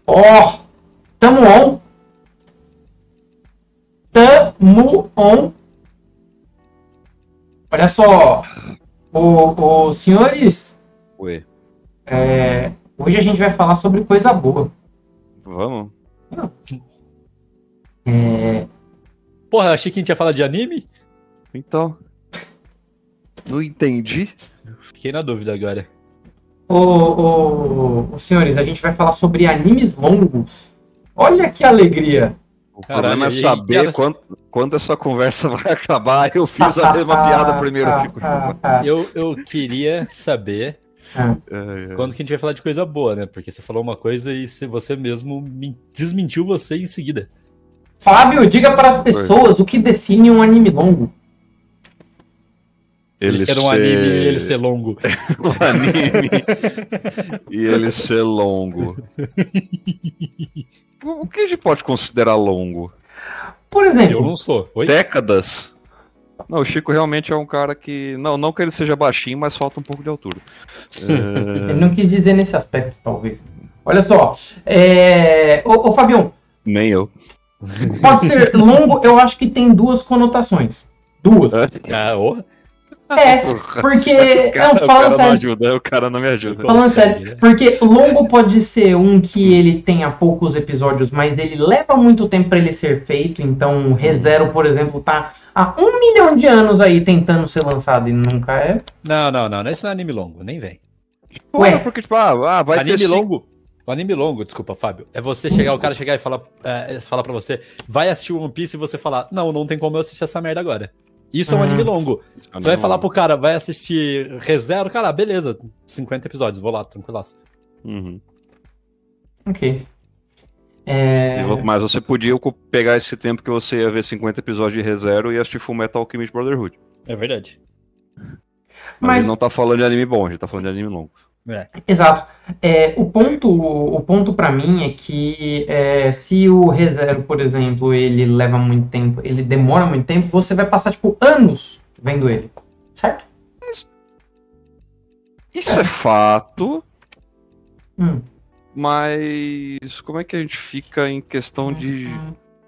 Ó, tamo on. Tamo on. Olha só, os senhores, Ué, hoje a gente vai falar sobre coisa boa. vamos? Porra, achei que a gente ia falar de anime? Então. Não entendi. Fiquei na dúvida agora. Os senhores, a gente vai falar sobre animes longos. Olha que alegria. O Caralho, problema é e saber elas- quando essa conversa vai acabar. Eu fiz a mesma piada primeiro, Chico. Eu queria saber quando que a gente vai falar de coisa boa, né? Porque você falou uma coisa e você mesmo desmentiu você em seguida. Fábio, diga para as pessoas o que define um anime longo. Ele ser um anime e ele ser longo. um anime e ele ser longo. O que a gente pode considerar longo? Por Eu exemplo, não sou. Oi? Décadas? Não, o Chico realmente é um cara que... Não que ele seja baixinho, mas falta um pouco de altura. ele não quis dizer nesse aspecto, talvez. Olha só, ô Fabião, Nem eu. pode ser longo, eu acho que tem duas conotações. Duas. Ah, ô. Porque. O cara Não, falando não sério. ajuda, o cara não me ajuda. Falando sério, porque longo pode ser um que ele tenha poucos episódios, mas ele leva muito tempo pra ele ser feito. Então, ReZero, por exemplo, tá há 1 milhão de anos aí tentando ser lançado e nunca é. Não, esse não é anime longo, nem vem. Ué. Porque, tipo, vai Anime ter longo. O anime longo, desculpa, Fábio, é você chegar, o cara chegar e falar pra você, vai assistir One Piece e você falar, não tem como eu assistir essa merda agora. Isso é um anime longo. Você vai falar pro cara, vai assistir ReZero, cara, beleza, 50 episódios, vou lá, tranquilaço. Uhum. Ok. Mas você podia pegar esse tempo que você ia ver 50 episódios de ReZero e assistir Fullmetal Alchemist Brotherhood. É verdade. Mas a gente não tá falando de anime bom, a gente tá falando de anime longo. Exato. O ponto para mim é que se o ReZero, por exemplo, ele leva muito tempo, ele demora muito tempo, você vai passar, tipo, anos vendo ele. Certo? Isso é fato, Hum. mas como é que a gente fica em questão de...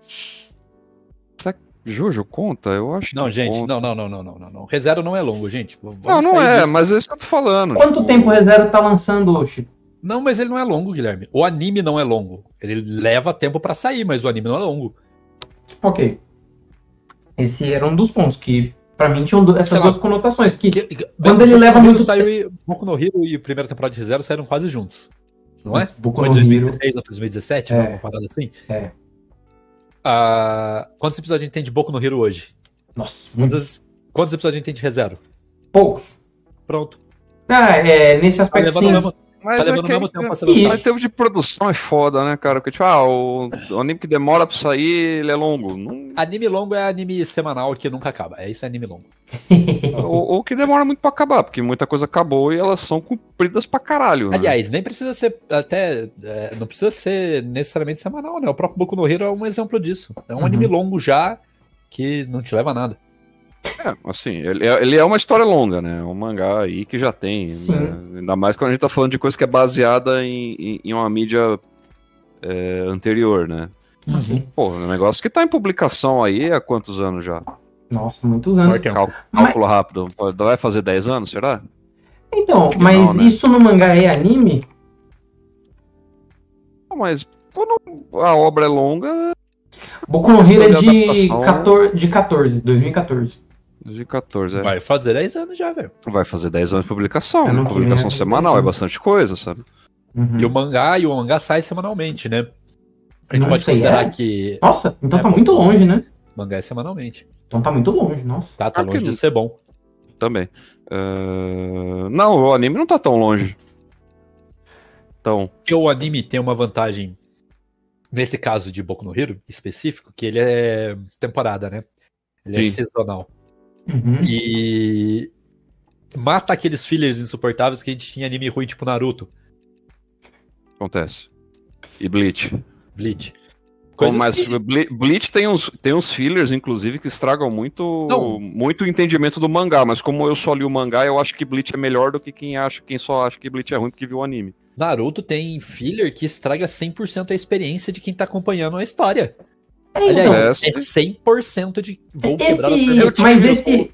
Será que Jojo conta? Eu acho Não, que gente, conta. não. ReZero não é longo, gente. Vamos Não sair é, disso. mas é isso que eu tô falando. Quanto tempo o ReZero tá lançando, Chico? Não, mas ele não é longo, Guilherme. O anime não é longo. Ele leva tempo pra sair, mas o anime não é longo. Ok. Esse era um dos pontos que, pra mim, tinham essas Sei lá. duas conotações. Que Quando quando ele leva muito saiu e Boku no Hero e a primeira temporada de ReZero saíram quase juntos. Não é? Mas Boku Ou no em Hero- 2016 ou 2017, É. uma parada assim? É. Quantos episódios a gente tem de Boku no Hero hoje? Nossa, muito Quantos episódios a gente tem de ReZero? poucos. Pronto. Nesse Tá aspecto, levando sim. o mesmo, Mas tá é levando o que mesmo tempo pra ser Isso. lançado. Mas tempo de produção é foda, né, cara? Porque, tipo, o anime que demora pra sair, ele é longo. Não... Anime longo é anime semanal que nunca acaba. Isso é anime longo. ou que demora muito pra acabar, porque muita coisa acabou e elas são compridas pra caralho. Né? Aliás, nem precisa ser não precisa ser necessariamente semanal, né? O próprio Boku no Hero é um exemplo disso. É um anime longo já que não te leva a nada. Assim, ele é uma história longa, né? É um mangá aí que já tem. Sim. Né? Ainda mais quando a gente tá falando de coisa que é baseada em uma mídia anterior, né? Pô, um negócio que tá em publicação aí há quantos anos já? Nossa, muitos anos. Cálculo rápido. Vai fazer 10 anos, será? Então, Acho que mas não, né? isso no mangá é anime? Não, mas quando a obra é longa, Boku no Hero é de adaptação. 2014. 2014, Vai fazer 10 anos já, velho. Vai fazer 10 anos de publicação. Ano Né? que Publicação vem é semanal, 10 é anos. bastante coisa, sabe? Uhum. E o mangá sai semanalmente, né? A gente Não pode sei, considerar que Nossa, então tá muito longe, né? o mangá é semanalmente. Então tá muito longe, nossa. Tá Claro que longe de não. ser bom. Também. Não, o anime não tá tão longe. Então, Porque o anime tem uma vantagem, nesse caso de Boku no Hero específico, que ele é temporada, né? Ele é Sim. sazonal. Uhum. E mata aqueles fillers insuportáveis que a gente tinha anime ruim, tipo Naruto, acontece. E Bleach. Bleach. Coisas mas que... Bleach tem uns fillers, inclusive, que estragam muito o entendimento do mangá. Mas como eu só li o mangá, eu acho que Bleach é melhor do que quem só acha que Bleach é ruim porque viu o anime. Naruto tem filler que estraga 100% a experiência de quem tá acompanhando a história. Então, Aliás, é 100% de vou quebrar Eu tive esse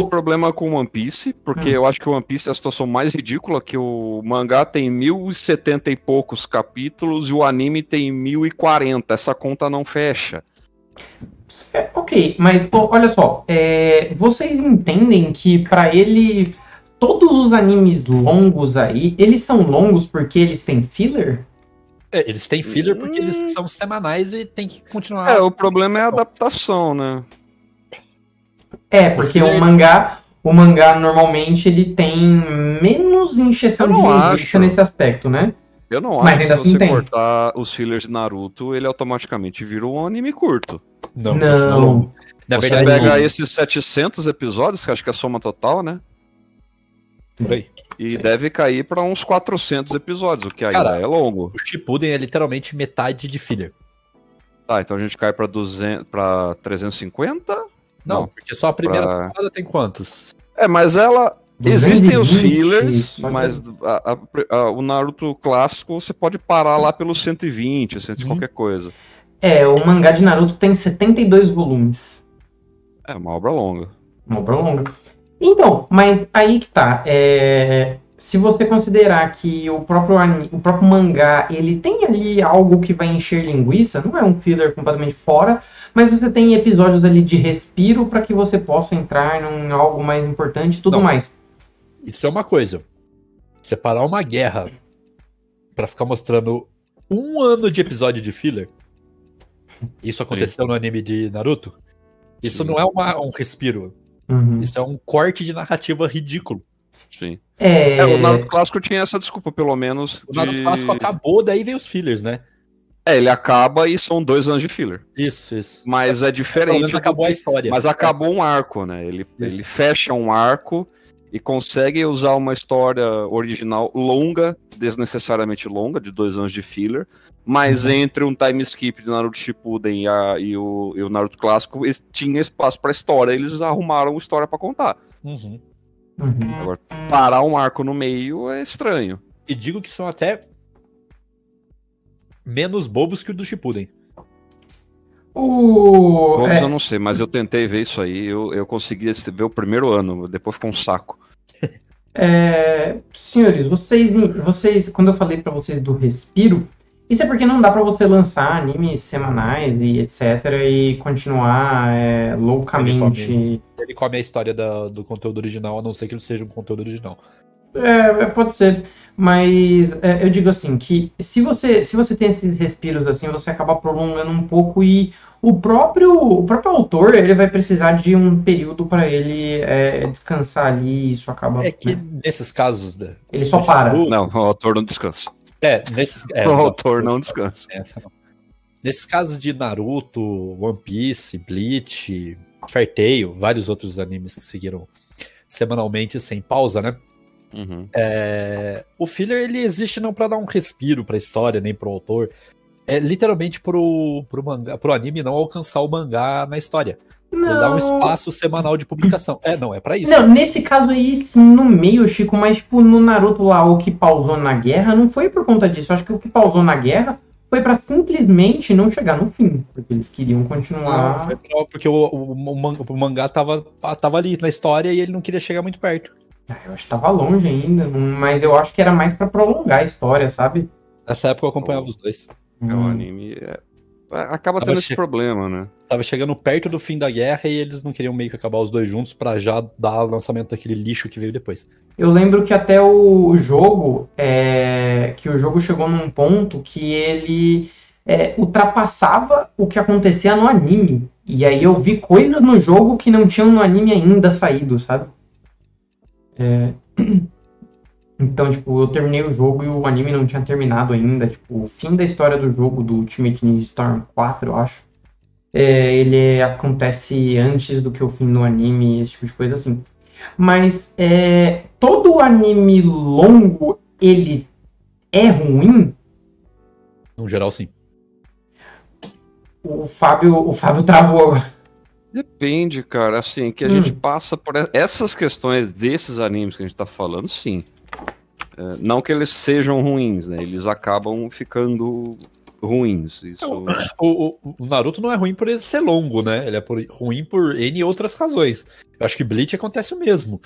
problema com One Piece, porque eu acho que o One Piece é a situação mais ridícula, que o mangá tem 1070 e poucos capítulos e o anime tem 1040. Essa conta não fecha. Ok, mas olha só, vocês entendem que pra ele, todos os animes longos aí, eles são longos porque eles têm filler? Eles têm filler porque eles são semanais e tem que continuar. O problema é a adaptação, né? Porque o mangá normalmente ele tem menos encheção de linguiça nesse aspecto, né? Eu não Mas acho ainda que se assim você tem. cortar os fillers de Naruto, ele automaticamente vira um anime curto. Não. Na você verdade, pega esses 700 episódios, que acho que é a soma total, né? Por aí. E deve cair pra uns 400 episódios, o que ainda é longo. O Shippuden é literalmente metade de filler. Tá, então a gente cai pra 350? Não, porque só a primeira temporada tem quantos? Mas ela... 220, existem os fillers, pode mas o Naruto clássico você pode parar lá pelos 120, 100 qualquer coisa. O mangá de Naruto tem 72 volumes. É uma obra longa. Uma obra longa. Então, mas aí que tá. Se você considerar que o próprio mangá, ele tem ali algo que vai encher linguiça, não é um filler completamente fora, mas você tem episódios ali de respiro para que você possa entrar em algo mais importante e tudo mais. Isso é uma coisa. Separar uma guerra pra ficar mostrando 1 ano de episódio de filler. Isso aconteceu no anime de Naruto. Isso não é um respiro. Isso é um corte de narrativa ridículo. Sim. O Naruto clássico tinha essa desculpa, pelo menos. O Naruto clássico acabou, daí veio os fillers, né? Ele acaba e são 2 anos de filler. Isso. Mas é diferente. Pelo menos acabou a história. Mas acabou um arco, né? Ele fecha um arco e consegue usar uma história original longa, desnecessariamente longa, de 2 anos de filler, mas entre um time skip de Naruto Shippuden e o Naruto clássico tinha espaço pra história, eles arrumaram história pra contar. Agora, parar um arco no meio é estranho. E digo que são até menos bobos que o do Shippuden. Bobos eu não sei, mas eu tentei ver isso aí, eu consegui ver o primeiro ano, depois ficou um saco. Senhores, vocês, quando eu falei pra vocês do respiro, isso é porque não dá pra você lançar animes semanais e etc. e continuar loucamente... Ele come a história do conteúdo original, a não ser que ele seja um conteúdo original. Pode ser, mas eu digo assim, que se você tem esses respiros assim, você acaba prolongando um pouco e o próprio autor, ele vai precisar de um período para ele descansar ali e isso acaba... Nesses casos... Ele só para. Não, o autor não descansa. O autor não descansa. Nesses casos de Naruto, One Piece, Bleach, Fairy Tail, vários outros animes que seguiram semanalmente sem pausa, né? O filler, ele existe não pra dar um respiro pra história, nem pro autor. É literalmente pro anime não alcançar o mangá na história. Ele dá um espaço semanal de publicação. É pra isso. Não, nesse caso aí, sim, no meio, Chico, mas tipo, no Naruto lá, o que pausou na guerra, não foi por conta disso. Eu acho que o que pausou na guerra foi pra simplesmente não chegar no fim. Porque eles queriam continuar... Não, foi porque o mangá tava ali na história e ele não queria chegar muito perto. Eu acho que tava longe ainda, mas eu acho que era mais pra prolongar a história, sabe? Nessa época eu acompanhava os dois. O anime acaba tendo esse problema, né? Tava chegando perto do fim da guerra e eles não queriam meio que acabar os dois juntos pra já dar lançamento daquele lixo que veio depois. Eu lembro que até o jogo, que o jogo chegou num ponto que ele ultrapassava o que acontecia no anime. E aí eu vi coisas no jogo que não tinham no anime ainda saído, sabe? Então, tipo, eu terminei o jogo e o anime não tinha terminado ainda. Tipo, o fim da história do jogo, do Ultimate Ninja Storm 4, eu acho, ele acontece antes do que o fim do anime, esse tipo de coisa assim. Mas todo anime longo, ele é ruim? No geral, sim. O Fábio travou agora. Depende, cara. Assim, que a gente passa por essas questões desses animes que a gente tá falando, sim. Não que eles sejam ruins, né? Eles acabam ficando ruins. Isso... O Naruto não é ruim por ele ser longo, né? Ele é ruim por N outras razões. Eu acho que Bleach acontece o mesmo.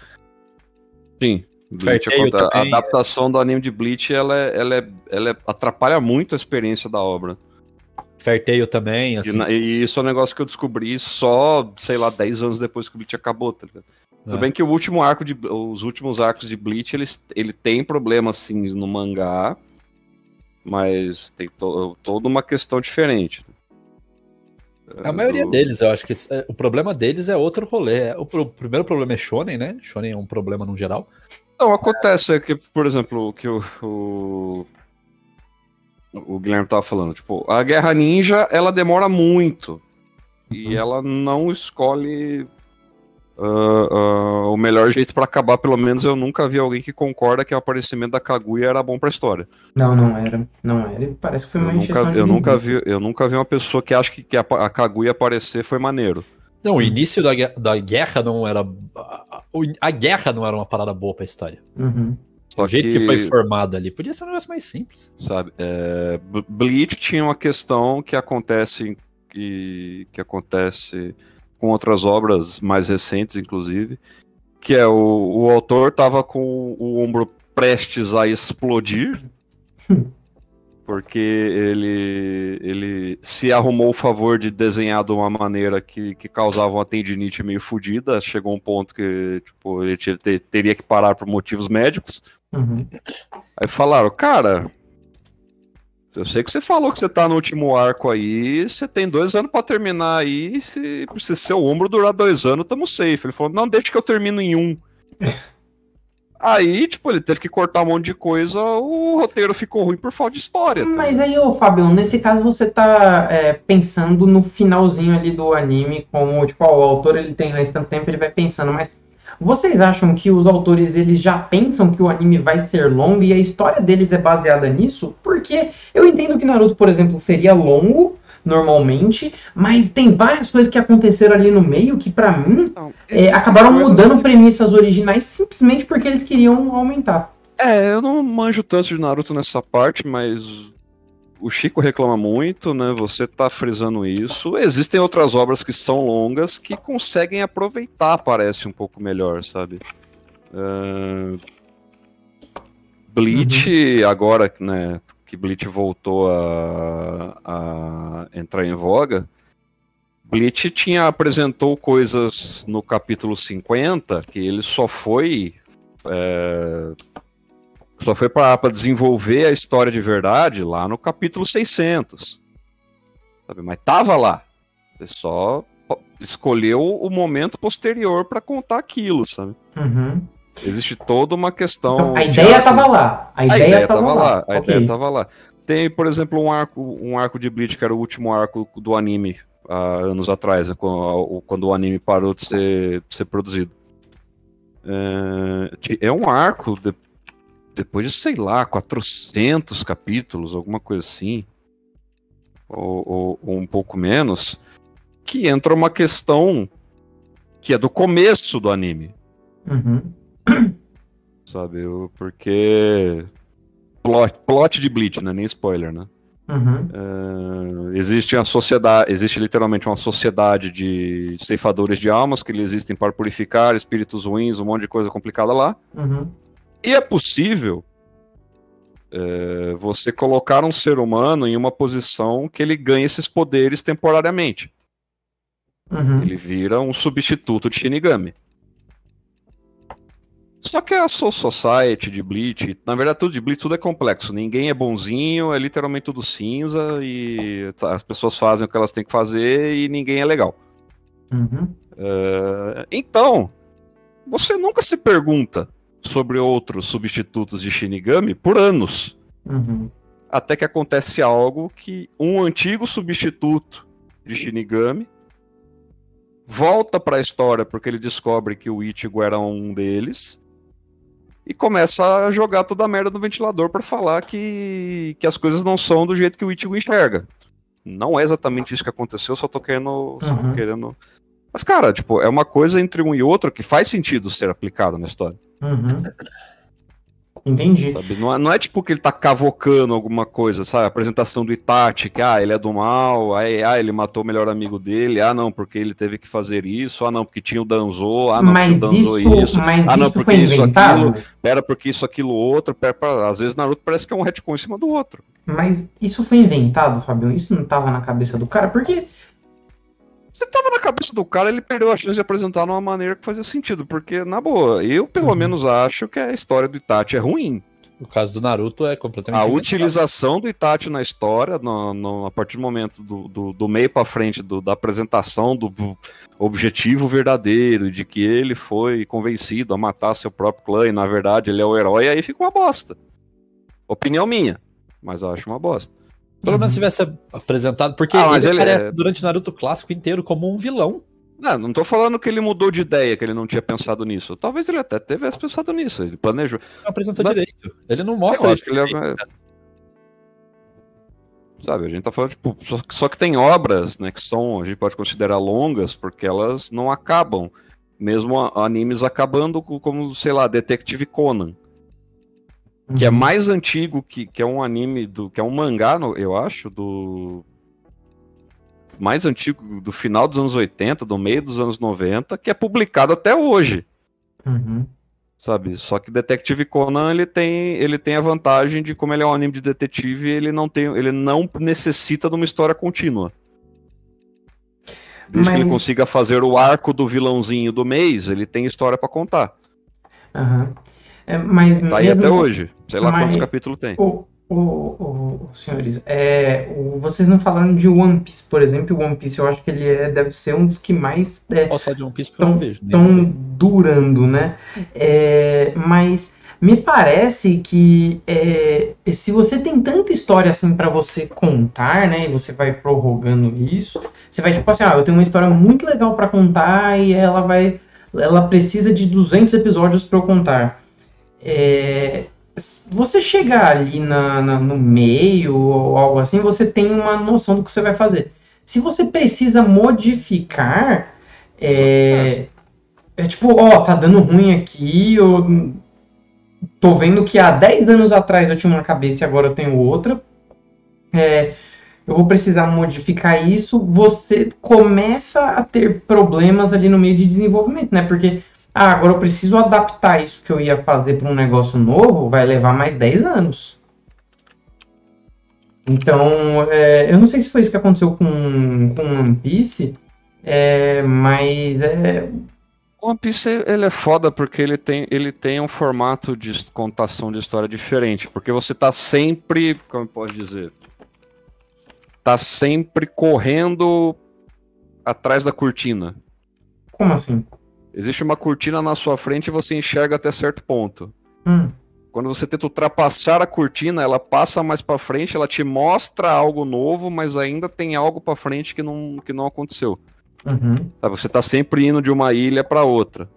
Sim. Bleach a adaptação do anime de Bleach, ela atrapalha muito a experiência da obra. Fairy Tail também, assim. E isso é um negócio que eu descobri só, sei lá, 10 anos depois que o Bleach acabou, tá ligado? Tudo bem que os últimos arcos de Bleach, ele tem problemas, sim, no mangá, mas tem toda uma questão diferente. A maioria deles, eu acho que o problema deles é outro rolê. O primeiro problema é Shonen, né? Shonen é um problema no geral. Então, acontece que, por exemplo, que o Guilherme tava falando, tipo, a Guerra Ninja, ela demora muito. E ela não escolhe o melhor jeito pra acabar. Pelo menos eu nunca vi alguém que concorda que o aparecimento da Kaguya era bom pra história. Não era. Parece que foi uma injeção de linguiça. Eu nunca vi uma pessoa que acha que a Kaguya aparecer foi maneiro. Não, o início da guerra não era... A guerra não era uma parada boa pra história. O jeito que foi formado ali. Podia ser um negócio mais simples. Sabe, Bleach tinha uma questão que acontece com outras obras mais recentes, inclusive, que é o autor tava com o ombro prestes a explodir, porque ele se arrumou o favor de desenhar de uma maneira que causava uma tendinite meio fodida. Chegou um ponto que tipo, ele teria que parar por motivos médicos. Aí falaram, cara, eu sei que você falou que você tá no último arco aí, você tem 2 anos pra terminar aí, se seu ombro durar 2 anos, tamo safe. Ele falou, não, deixa que eu termino em 1. Aí, tipo, ele teve que cortar um monte de coisa, o roteiro ficou ruim por falta de história. Mas aí, Fábio, nesse caso você tá pensando no finalzinho ali do anime, como, tipo, o autor ele tem mais tanto tempo, ele vai pensando, mas vocês acham que os autores eles já pensam que o anime vai ser longo e a história deles é baseada nisso? Porque eu entendo que Naruto, por exemplo, seria longo normalmente, mas tem várias coisas que aconteceram ali no meio que pra mim acabaram mudando premissas originais simplesmente porque eles queriam aumentar. Eu não manjo tanto de Naruto nessa parte, mas o Chico reclama muito, né? Você tá frisando isso. Existem outras obras que são longas que conseguem aproveitar, parece, um pouco melhor, sabe? Bleach, agora, né, que Bleach voltou a entrar em voga, Bleach apresentou coisas no capítulo 50 que ele só foi para desenvolver a história de verdade lá no capítulo 600. Sabe? Mas tava lá. Ele só escolheu o momento posterior para contar aquilo, sabe? Existe toda uma questão... Então, a ideia tava lá. A ideia tava lá. A ideia tava lá. Tem, por exemplo, um arco de Bleach, que era o último arco do anime, há anos atrás, né, quando o anime parou de ser produzido. É um arco... Depois de, sei lá, 400 capítulos, alguma coisa assim, ou um pouco menos, que entra uma questão que é do começo do anime. Sabe, porque... Plot de Bleach, né? Nem spoiler, né? Existe literalmente uma sociedade de ceifadores de almas que existem para purificar espíritos ruins, um monte de coisa complicada lá. E é possível você colocar um ser humano em uma posição que ele ganhe esses poderes temporariamente. Ele vira um substituto de Shinigami. Só que a Soul Society de Bleach, na verdade tudo de Bleach, tudo é complexo. Ninguém é bonzinho, é literalmente tudo cinza e as pessoas fazem o que elas têm que fazer e ninguém é legal. Então, você nunca se pergunta sobre outros substitutos de Shinigami por anos. Até que acontece algo que um antigo substituto de Shinigami volta para a história porque ele descobre que o Ichigo era um deles e começa a jogar toda a merda no ventilador para falar que as coisas não são do jeito que o Ichigo enxerga. não é exatamente isso que aconteceu, só tô querendo... Mas, cara, tipo, é uma coisa entre um e outro que faz sentido ser aplicado na história. Entendi. Sabe? Não é tipo que ele tá cavocando alguma coisa, sabe? A apresentação do Itachi, que ele é do mal, ele matou o melhor amigo dele, não, porque ele teve que fazer isso, não, porque tinha o Danzo, não, mas porque o Danzo isso, não, porque isso, aquilo, porque isso, aquilo, outro, às vezes Naruto parece que é um retcon em cima do outro. Mas isso foi inventado, Fabião? Isso não tava na cabeça do cara? Porque... Se tava na cabeça do cara, ele perdeu a chance de apresentar de uma maneira que fazia sentido, porque, na boa, eu pelo menos acho que a história do Itachi é ruim. O caso do Naruto é completamente a utilização do Itachi na história, a partir do momento do meio pra frente, da apresentação do objetivo verdadeiro, de que ele foi convencido a matar seu próprio clã, e na verdade ele é o herói, aí fica uma bosta. Opinião minha, mas eu acho uma bosta. Pelo menos tivesse apresentado, porque ele aparece durante o Naruto clássico inteiro como um vilão. Não tô falando que ele mudou de ideia, que ele não tinha pensado nisso. Talvez ele até tivesse pensado nisso, ele planejou. Não apresentou direito. Ele não mostra isso. Sabe, a gente tá falando, tipo, só que tem obras, né, que são, a gente pode considerar longas, porque elas não acabam. Mesmo animes acabando como, sei lá, Detective Conan. Que é mais antigo, que é um anime, que é um mangá, eu acho, mais antigo do final dos anos 80, do meio dos anos 90, que é publicado até hoje. Sabe? Só que Detective Conan, ele tem a vantagem de, como ele é um anime de detetive, ele não necessita de uma história contínua. Desde que ele consiga fazer o arco do vilãozinho do mês, ele tem história pra contar. Mas tá aí até hoje. Sei lá quantos capítulos tem. Senhores, vocês não falaram de One Piece, por exemplo. One Piece eu acho que ele deve ser um dos que mais posso falar de One Piece porque eu não vejo. Estão durando, né? Mas me parece que se você tem tanta história assim pra você contar, né? E você vai prorrogando isso, você vai tipo assim, eu tenho uma história muito legal pra contar e ela precisa de 200 episódios pra eu contar. Você chegar ali no meio ou algo assim, você tem uma noção do que você vai fazer. Se você precisa modificar, tipo, tá dando ruim aqui, eu tô vendo que há 10 anos atrás eu tinha uma cabeça e agora eu tenho outra. Eu vou precisar modificar isso. Você começa a ter problemas ali no meio de desenvolvimento, né? Porque agora eu preciso adaptar isso que eu ia fazer para um negócio novo, vai levar mais 10 anos. Então, eu não sei se foi isso que aconteceu com One Piece, mas One Piece, ele é foda porque ele tem um formato de contação de história diferente, porque você tá sempre, como eu posso dizer, tá sempre correndo atrás da cortina. Como assim? Existe uma cortina na sua frente e você enxerga até certo ponto. Quando você tenta ultrapassar a cortina, ela passa mais pra frente, ela te mostra algo novo, mas ainda tem algo pra frente que não aconteceu. Você tá sempre indo de uma ilha pra outra.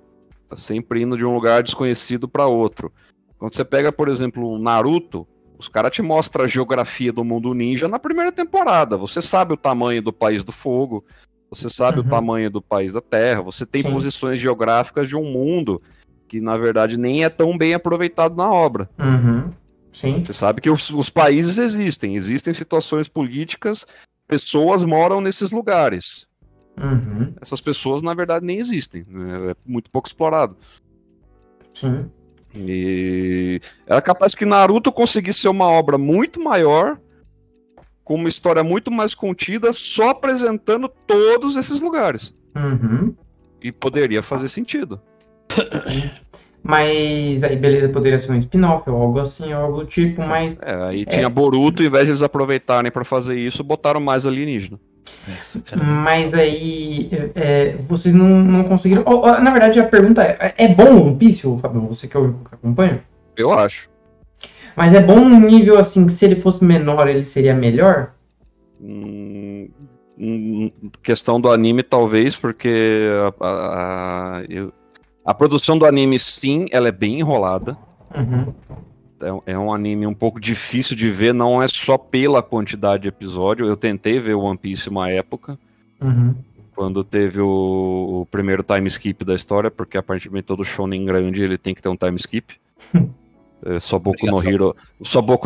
Tá sempre indo de um lugar desconhecido pra outro. Quando você pega, por exemplo, o Naruto, os caras te mostram a geografia do mundo ninja na primeira temporada. Você sabe o tamanho do País do Fogo, você sabe o tamanho do País da Terra, você tem posições geográficas de um mundo que, na verdade, nem é tão bem aproveitado na obra. Sim. Você sabe que os países existem situações políticas, pessoas moram nesses lugares. Essas pessoas, na verdade, nem existem. É muito pouco explorado. Sim. E era capaz que Naruto conseguisse ser uma obra muito maior, com uma história muito mais contida, só apresentando todos esses lugares. E poderia fazer sentido. Mas aí, beleza, poderia ser um spin-off ou algo assim, ou algo do tipo, mas... aí tinha Boruto, em vez de eles aproveitarem pra fazer isso, botaram mais alienígena. Mas aí, vocês não conseguiram... na verdade, a pergunta é bom o One Piece, Fabio? Você que acompanha? Eu acho. Mas é bom no nível, assim, que se ele fosse menor, ele seria melhor? Questão do anime, talvez, porque a produção do anime, sim, ela é bem enrolada. é um anime um pouco difícil de ver, não é só pela quantidade de episódio. Eu tentei ver One Piece uma época, quando teve o primeiro time skip da história, porque aparentemente todo shonen grande ele tem que ter um time skip. Só Boku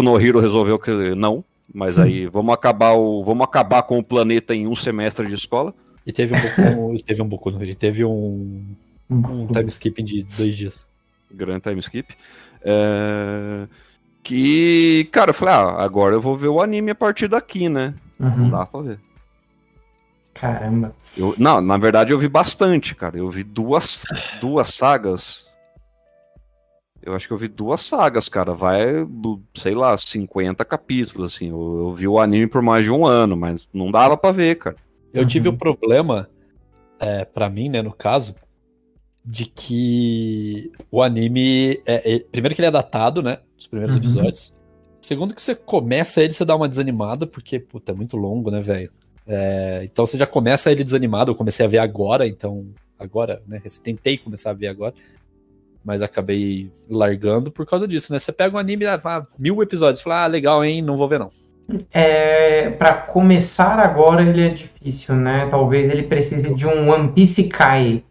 no Hero resolveu que não, mas aí vamos acabar com o planeta em um semestre de escola. E teve um time skip de 2 dias. Grande time skip. Que, cara, eu falei, agora eu vou ver o anime a partir daqui, né? Não dá pra ver. Caramba. Não, na verdade eu vi bastante, cara. Eu vi duas sagas. Eu acho que eu vi 2 sagas, cara. Vai, sei lá, 50 capítulos, assim. Eu vi o anime por mais de 1 ano, mas não dava pra ver, cara. Eu tive um problema, pra mim, né, no caso, de que o anime... primeiro que ele é datado, né, os primeiros episódios. Segundo que você começa ele, você dá uma desanimada, porque, puta, é muito longo, né, velho? Então você já começa ele desanimado. Eu comecei a ver agora, né, tentei começar a ver agora, mas acabei largando por causa disso, né? Você pega um anime, 1000 episódios, fala, legal, hein, não vou ver não. Pra começar agora ele é difícil, né? Talvez ele precise de um One Piece Kai,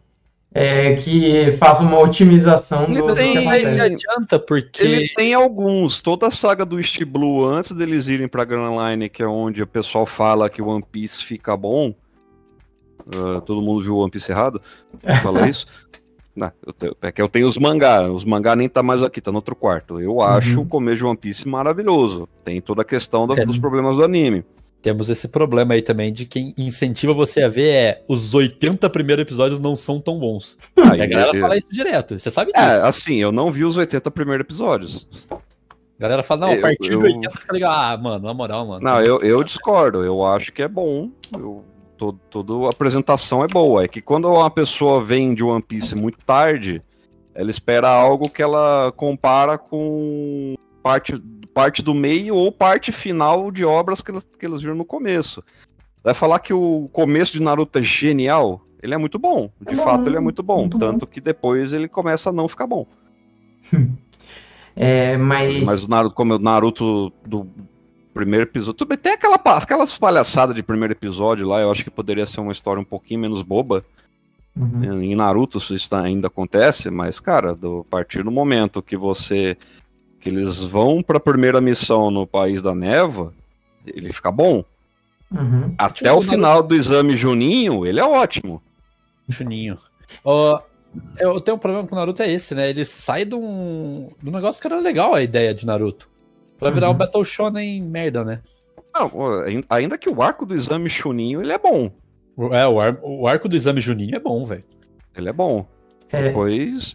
que faça uma otimização do que Mas acontece. se adianta, porque... Ele tem alguns. Toda a saga do East Blue, antes deles irem pra Grand Line, que é onde o pessoal fala que o One Piece fica bom. Todo mundo viu o One Piece errado? Fala isso? Não, é que eu tenho os mangá. Os mangá nem tá mais aqui, tá no outro quarto. Eu acho o começo de One Piece maravilhoso. Tem toda a questão dos problemas do anime. Temos esse problema aí também de quem incentiva você a ver os 80 primeiros episódios não são tão bons. E a galera fala isso direto, você sabe disso. Assim, eu não vi os 80 primeiros episódios. A galera fala, não, a partir do 80 fica legal. Mano, na moral, mano. Não, eu discordo, eu acho que é bom. Toda a apresentação é boa. É que quando uma pessoa vem de One Piece muito tarde, ela espera algo que ela compara com parte do meio ou parte final de obras que eles viram no começo. Vai falar que o começo de Naruto é genial, ele é muito bom. De fato, ele é muito bom. Tanto que depois ele começa a não ficar bom. Mas o Naruto, como o Naruto do primeiro episódio, tudo bem, tem aquelas palhaçadas de primeiro episódio lá, eu acho que poderia ser uma história um pouquinho menos boba. Em Naruto isso ainda acontece, mas, cara, a partir do momento que eles vão pra primeira missão no País da Névoa, ele fica bom. Até o final do Exame Juninho, ele é ótimo. Juninho. Eu tenho um problema com o Naruto, é esse, né? Ele sai de um negócio que era legal a ideia de Naruto. Pra virar um Battle Shonen merda, né? Não, ainda que o arco do Exame Chuninho, ele é bom. O arco do Exame Juninho é bom, velho. Ele é bom. Depois...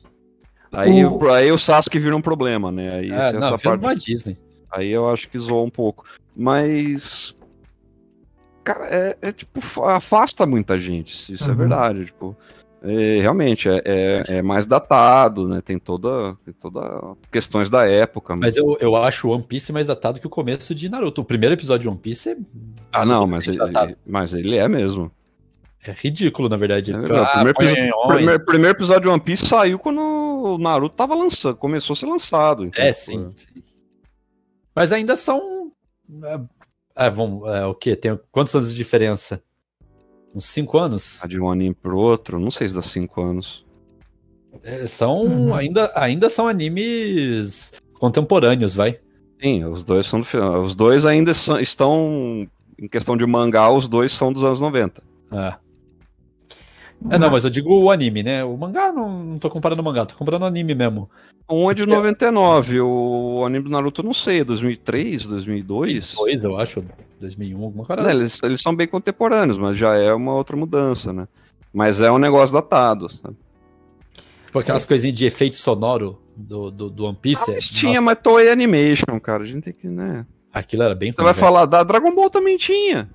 Aí o Sasuke vira um problema, né? Aí essa parte... uma Disney. Aí eu acho que zoou um pouco. Mas... Cara, tipo, afasta muita gente, isso é verdade, tipo... realmente, é mais datado, né? Tem toda questões da época. Mas eu acho o One Piece mais datado que o começo de Naruto. O primeiro episódio de One Piece é... mas ele é mesmo. É ridículo, na verdade. O primeiro episódio de One Piece saiu quando o Naruto tava lançando, começou a ser lançado. Então, sim. Mas ainda são... o quê? Tem quantos anos de diferença? Uns 5 anos? De um anime pro outro, não sei se dá 5 anos. Ainda são animes contemporâneos, vai. Sim, os dois são do final. Os dois ainda estão, em questão de mangá, os dois são dos anos 90. Não, mas eu digo o anime, né? O mangá, não tô comparando o mangá, tô comparando o anime mesmo. Um é de 99, o anime do Naruto, eu não sei, 2003, 2002? 2002, eu acho, 2001, alguma coisa assim. Eles são bem contemporâneos, mas já é uma outra mudança, né? Mas é um negócio datado, sabe? Tipo aquelas coisinhas de efeito sonoro do One Piece. Tinha, mas Toei Animation, cara, a gente tem que, né? Aquilo era bem... Você vai falar, da Dragon Ball também tinha.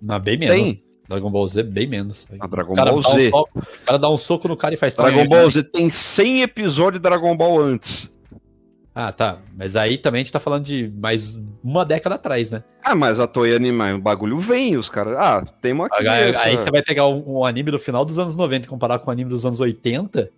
Mas bem menos. Tem. Dragon Ball Z, bem menos. A Dragon Ball Z. O cara dá um soco no cara e faz... Dragon Ball Z tem 100 episódios de Dragon Ball antes. Tá. Mas aí também a gente tá falando de mais uma década atrás, né? Mas a Toei Anime, o bagulho vem, os caras... tem uma aqui. Aí você vai pegar um anime do final dos anos 90 e comparar com o anime dos anos 80...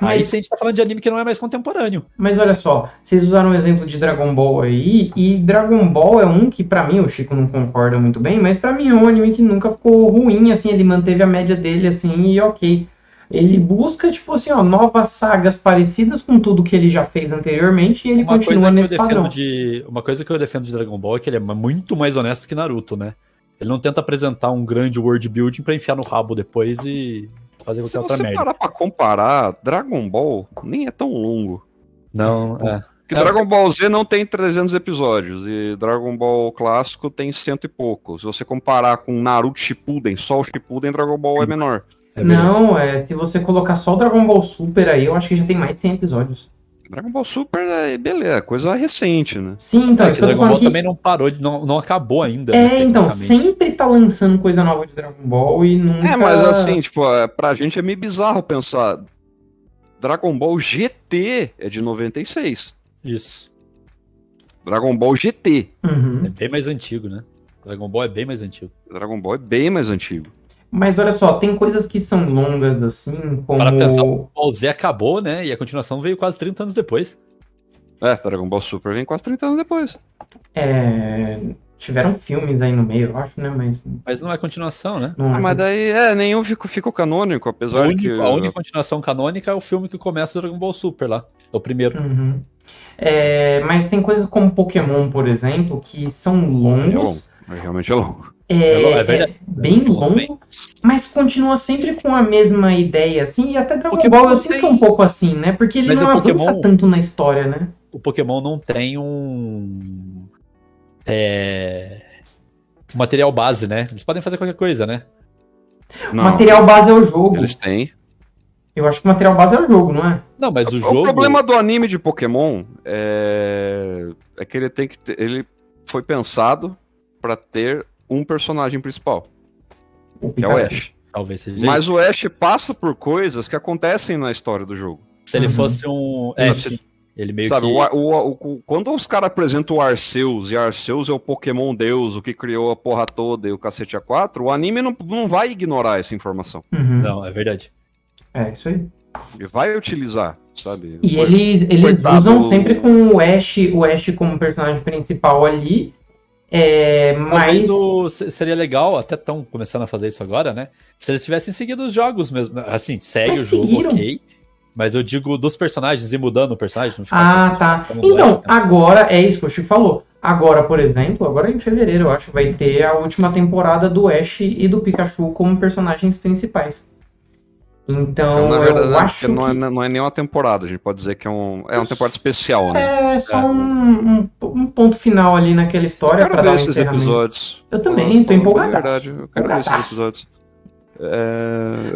Aí Mas- sim a gente tá falando de anime que não é mais contemporâneo. Mas olha só, vocês usaram o exemplo de Dragon Ball aí, e Dragon Ball é um que pra mim, o Chico não concorda muito bem, mas pra mim é um anime que nunca ficou ruim, assim, ele manteve a média dele, assim, e ok. Ele busca, tipo assim, ó, novas sagas parecidas com tudo que ele já fez anteriormente, e ele continua nesse padrão. Uma coisa que eu defendo de Dragon Ball é que ele é muito mais honesto que Naruto, né? Ele não tenta apresentar um grande world building pra enfiar no rabo depois e fazer Se qualquer outra você merda. parar pra comparar, Dragon Ball nem é tão longo. Não, é. Porque Dragon Ball Z não tem 300 episódios e Dragon Ball clássico tem 100 e pouco. Se você comparar com Naruto Shippuden, só o Shippuden, Dragon Ball é menor. É verdade. Não, se você colocar só o Dragon Ball Super aí, eu acho que já tem mais de 100 episódios. Dragon Ball Super é beleza, coisa recente, né? Sim, então, É isso que que eu tô Dragon falando Ball que... também não parou, não acabou ainda. né, então, tecnicamente. sempre tá lançando coisa nova de Dragon Ball e nunca... Mas assim, tipo, pra gente é meio bizarro pensar. Dragon Ball GT é de 96. Isso. Dragon Ball GT. Uhum. É bem mais antigo, né? Dragon Ball é bem mais antigo. Dragon Ball é bem mais antigo. Mas olha só, tem coisas que são longas, assim, como... Para pensar, o Ball Z acabou, né? E a continuação veio quase 30 anos depois. Dragon Ball Super vem quase 30 anos depois. Tiveram filmes aí no meio, eu acho, né? Mas... Mas não é continuação, né? Não Mas daí, nenhum ficou canônico, apesar de que... A única continuação canônica é o filme que começa o Dragon Ball Super lá. É o primeiro. Uhum. Mas tem coisas como Pokémon, por exemplo, que são longos. Realmente é longo. É verdade. Bem Pokémon longo, mas continua sempre com a mesma ideia, assim, e até Dragon Pokémon Ball eu sinto que é um pouco assim, né? Porque ele Mas não o avança Pokémon- tanto na história, né? O Pokémon não tem um material base, né? Eles podem fazer qualquer coisa, né? O material base é o jogo. Eles têm. Eu acho que o material base é o jogo, não é? Não, mas o O jogo... problema do anime de Pokémon é que ele tem que ter, ele foi pensado pra ter um personagem principal, que é o Ash. Talvez seja Mas isso. o Ash passa por coisas que acontecem na história do jogo. Se ele Uhum. fosse um... sim. Ele meio Sabe, que... quando os caras apresentam o Arceus, e Arceus é o Pokémon Deus, o que criou a porra toda e o cacete A4, o anime não vai ignorar essa informação. Uhum. Não, é verdade. É isso aí. Ele vai utilizar, sabe? E eles Coitado. usam sempre com o Ash como personagem principal ali. Mas. Seria legal, até estão começando a fazer isso agora, né? Se eles tivessem seguido os jogos mesmo. Assim, segue Mas o jogo, seguiram. ok. Mas eu digo dos personagens e mudando o personagem. Não ficar Tá. como Então, Flash, né? agora é isso que o Chico falou. Agora, por exemplo, agora em fevereiro, eu acho, vai ter a última temporada do Ash e do Pikachu como personagens principais. Então, Na verdade, eu acho que não é nem uma temporada, a gente pode dizer que é uma temporada especial, né? é só um ponto final ali naquela história Eu pra quero dar ver um esses encerramento. episódios. Eu também, tô empolgadaço. verdade, eu quero ver esses Empolgadaço. episódios.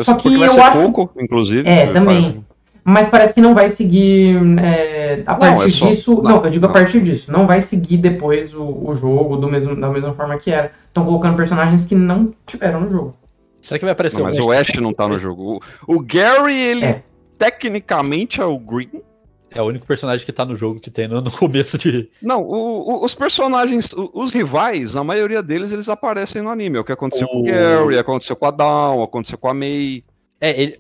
Só que porque vai eu ser acho- pouco, inclusive. também. Mas parece que não vai seguir a partir disso. Não, eu digo a partir disso. Não vai seguir depois o jogo da mesma forma que era. Estão colocando personagens que não tiveram no jogo. Será que vai aparecer Não, mas o Ash não tá no jogo. O Gary, ele tecnicamente é o Green. É o único personagem que tá no jogo que tem no começo de... Não, os personagens, os rivais, a maioria deles, eles aparecem no anime. É o que aconteceu com o Gary, aconteceu com a Dawn, aconteceu com a Mei. Ele...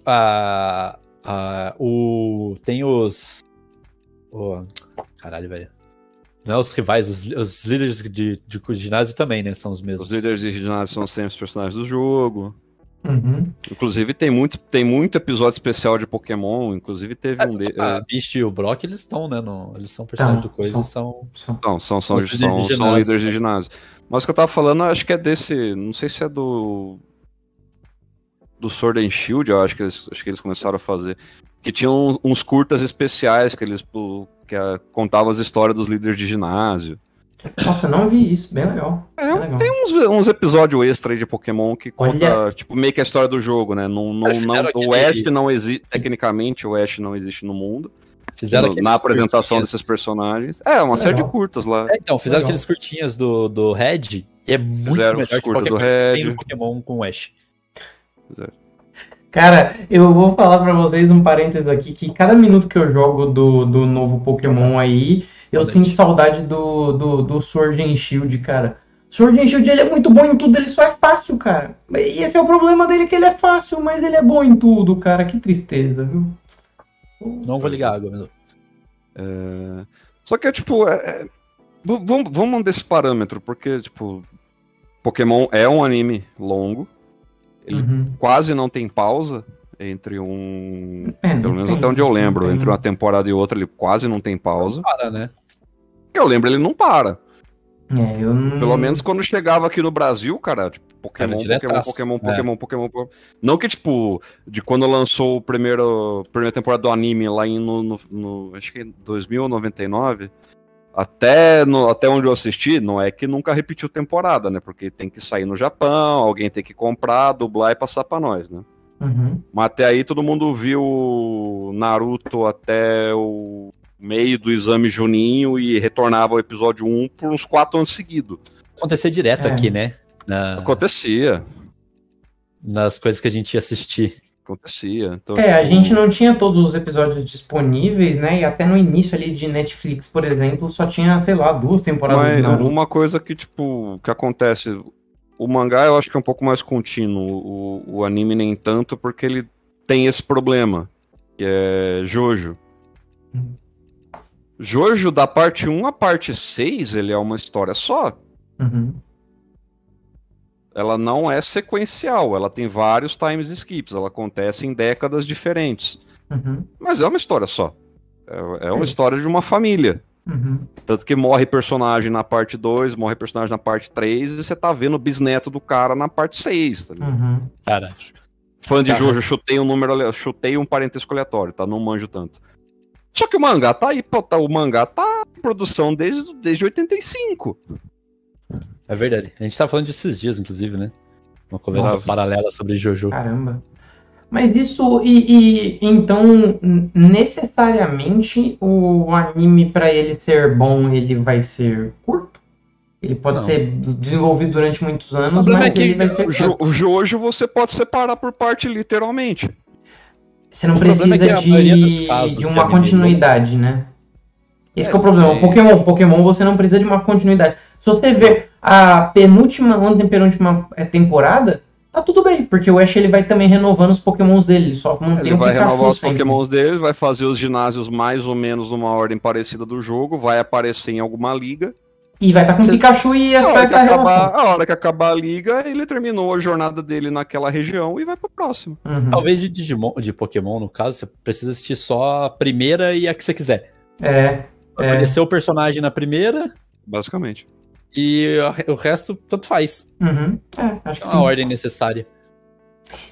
tem os... caralho, velho. Não é os rivais, os líderes de ginásio também, né? São os mesmos. Os líderes de ginásio são sempre os personagens do jogo. Uhum. Inclusive, tem muito episódio especial de Pokémon. Inclusive, teve um deles. A Beast e o Brock, eles estão, né? Eles são personagens do coisa e são... Não, são os líderes de ginásio. líderes de ginásio. Mas o que eu tava falando, acho que é desse. Não sei se é do Sword and Shield, eu acho que eles começaram a fazer. Que tinham uns curtas especiais que eles contavam as histórias dos líderes de ginásio. Nossa, eu não vi isso. Bem legal. Bem legal. Tem uns episódios extra aí de Pokémon que conta, Olha. tipo, meio que a história do jogo, né? fizeram O aquele- Ash não existe, tecnicamente, o Ash não existe no mundo. Fizeram Na apresentação curtinhas. desses personagens. Uma série de Legal. curtas lá. Então, fizeram Legal. aqueles curtinhas do Red e é muito Fizeram os melhor que curtas qualquer do coisa que tem Red. no Pokémon com o Ash. Cara, eu vou falar pra vocês um parênteses aqui, que cada minuto que eu jogo do novo Pokémon aí, eu Valente. sinto saudade do Sword and Shield, cara. Sword and Shield, ele é muito bom em tudo, ele só é fácil, cara. E esse é o problema dele, que ele é fácil, mas ele é bom em tudo, cara. Que tristeza, viu? Não vou ligar a água, meu. Só que vamos desse parâmetro, porque, tipo, Pokémon é um anime longo, ele quase não tem pausa entre pelo menos até onde eu lembro, entre uma temporada e outra ele quase não tem pausa. Não para, né? Eu lembro, ele não para. Eu não... Pelo menos quando chegava aqui no Brasil, cara, tipo, Pokémon. Não que, tipo, de quando lançou a primeira temporada do anime lá acho que em 2099, até onde eu assisti, não é que nunca repetiu temporada, né? Porque tem que sair no Japão, alguém tem que comprar, dublar e passar pra nós, né? Mas até aí todo mundo viu Naruto até o meio do exame Juninho e retornava ao episódio 1 por uns 4 anos seguidos. Acontecia direto aqui, né? Acontecia. Nas coisas que a gente ia assistir. Acontecia. Então, a gente não tinha todos os episódios disponíveis, né? E até no início ali de Netflix, por exemplo, só tinha, sei lá, 2 temporadas. Mas uma coisa que, tipo, que acontece... O mangá eu acho que é um pouco mais contínuo. O anime nem tanto, porque ele tem esse problema. Que é Jojo. Jojo, da parte 1 à parte 6, ele é uma história só. Ela não é sequencial, ela tem vários times skips, ela acontece em décadas diferentes. Mas é uma história só. É uma história de uma família. Tanto que morre personagem na parte 2, morre personagem na parte 3, e você tá vendo o bisneto do cara na parte 6. Tá Cara. Fã de Jojo, chutei um parentesco aleatório, tá? Não manjo tanto. Só que o mangá tá aí, o mangá tá em produção desde 85. É verdade. A gente tava falando disso esses dias, inclusive, né? Uma conversa paralela sobre Jojo. Caramba. Mas isso, então, necessariamente, o anime, pra ele ser bom, ele vai ser curto? Ele pode ser desenvolvido durante muitos anos, mas ele vai ser curto. O Jojo você pode separar por parte, literalmente. Você não precisa de uma continuidade, né? Esse que é o problema. O Pokémon você não precisa de uma continuidade. Se você ver a penúltima temporada, tá tudo bem, porque o Ash ele vai também renovando os Pokémons dele, ele só não tem o Pikachu. Ele vai renovar os sempre. Pokémons dele, vai fazer os ginásios mais ou menos numa ordem parecida do jogo, vai aparecer em alguma liga. E vai estar com o Pikachu e essa relação. A hora que acabar a liga, ele terminou a jornada dele naquela região e vai pro próximo. Talvez de Pokémon, no caso, você precisa assistir só a primeira e a que você quiser. Conhecer o personagem na primeira. Basicamente. E o resto, tanto faz. Acho que é sim. uma ordem necessária.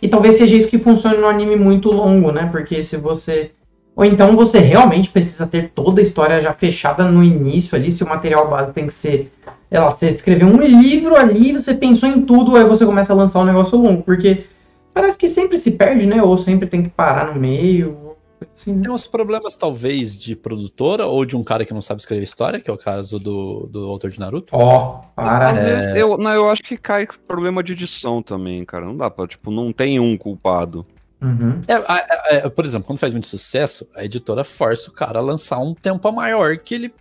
E talvez seja isso que funcione no anime muito longo, né? Porque se você... Ou então você realmente precisa ter toda a história já fechada no início ali, se o material base tem que ser... você escreveu um livro ali, você pensou em tudo, aí você começa a lançar um negócio longo. Porque parece que sempre se perde, né? Ou sempre tem que parar no meio... Sim. Tem uns problemas, talvez, de produtora ou de um cara que não sabe escrever história, que é o caso do autor de Naruto. Eu acho que cai problema de edição também, cara. Não dá pra, não tem um culpado. Por exemplo, quando faz muito sucesso, a editora força o cara a lançar um tempo maior que ele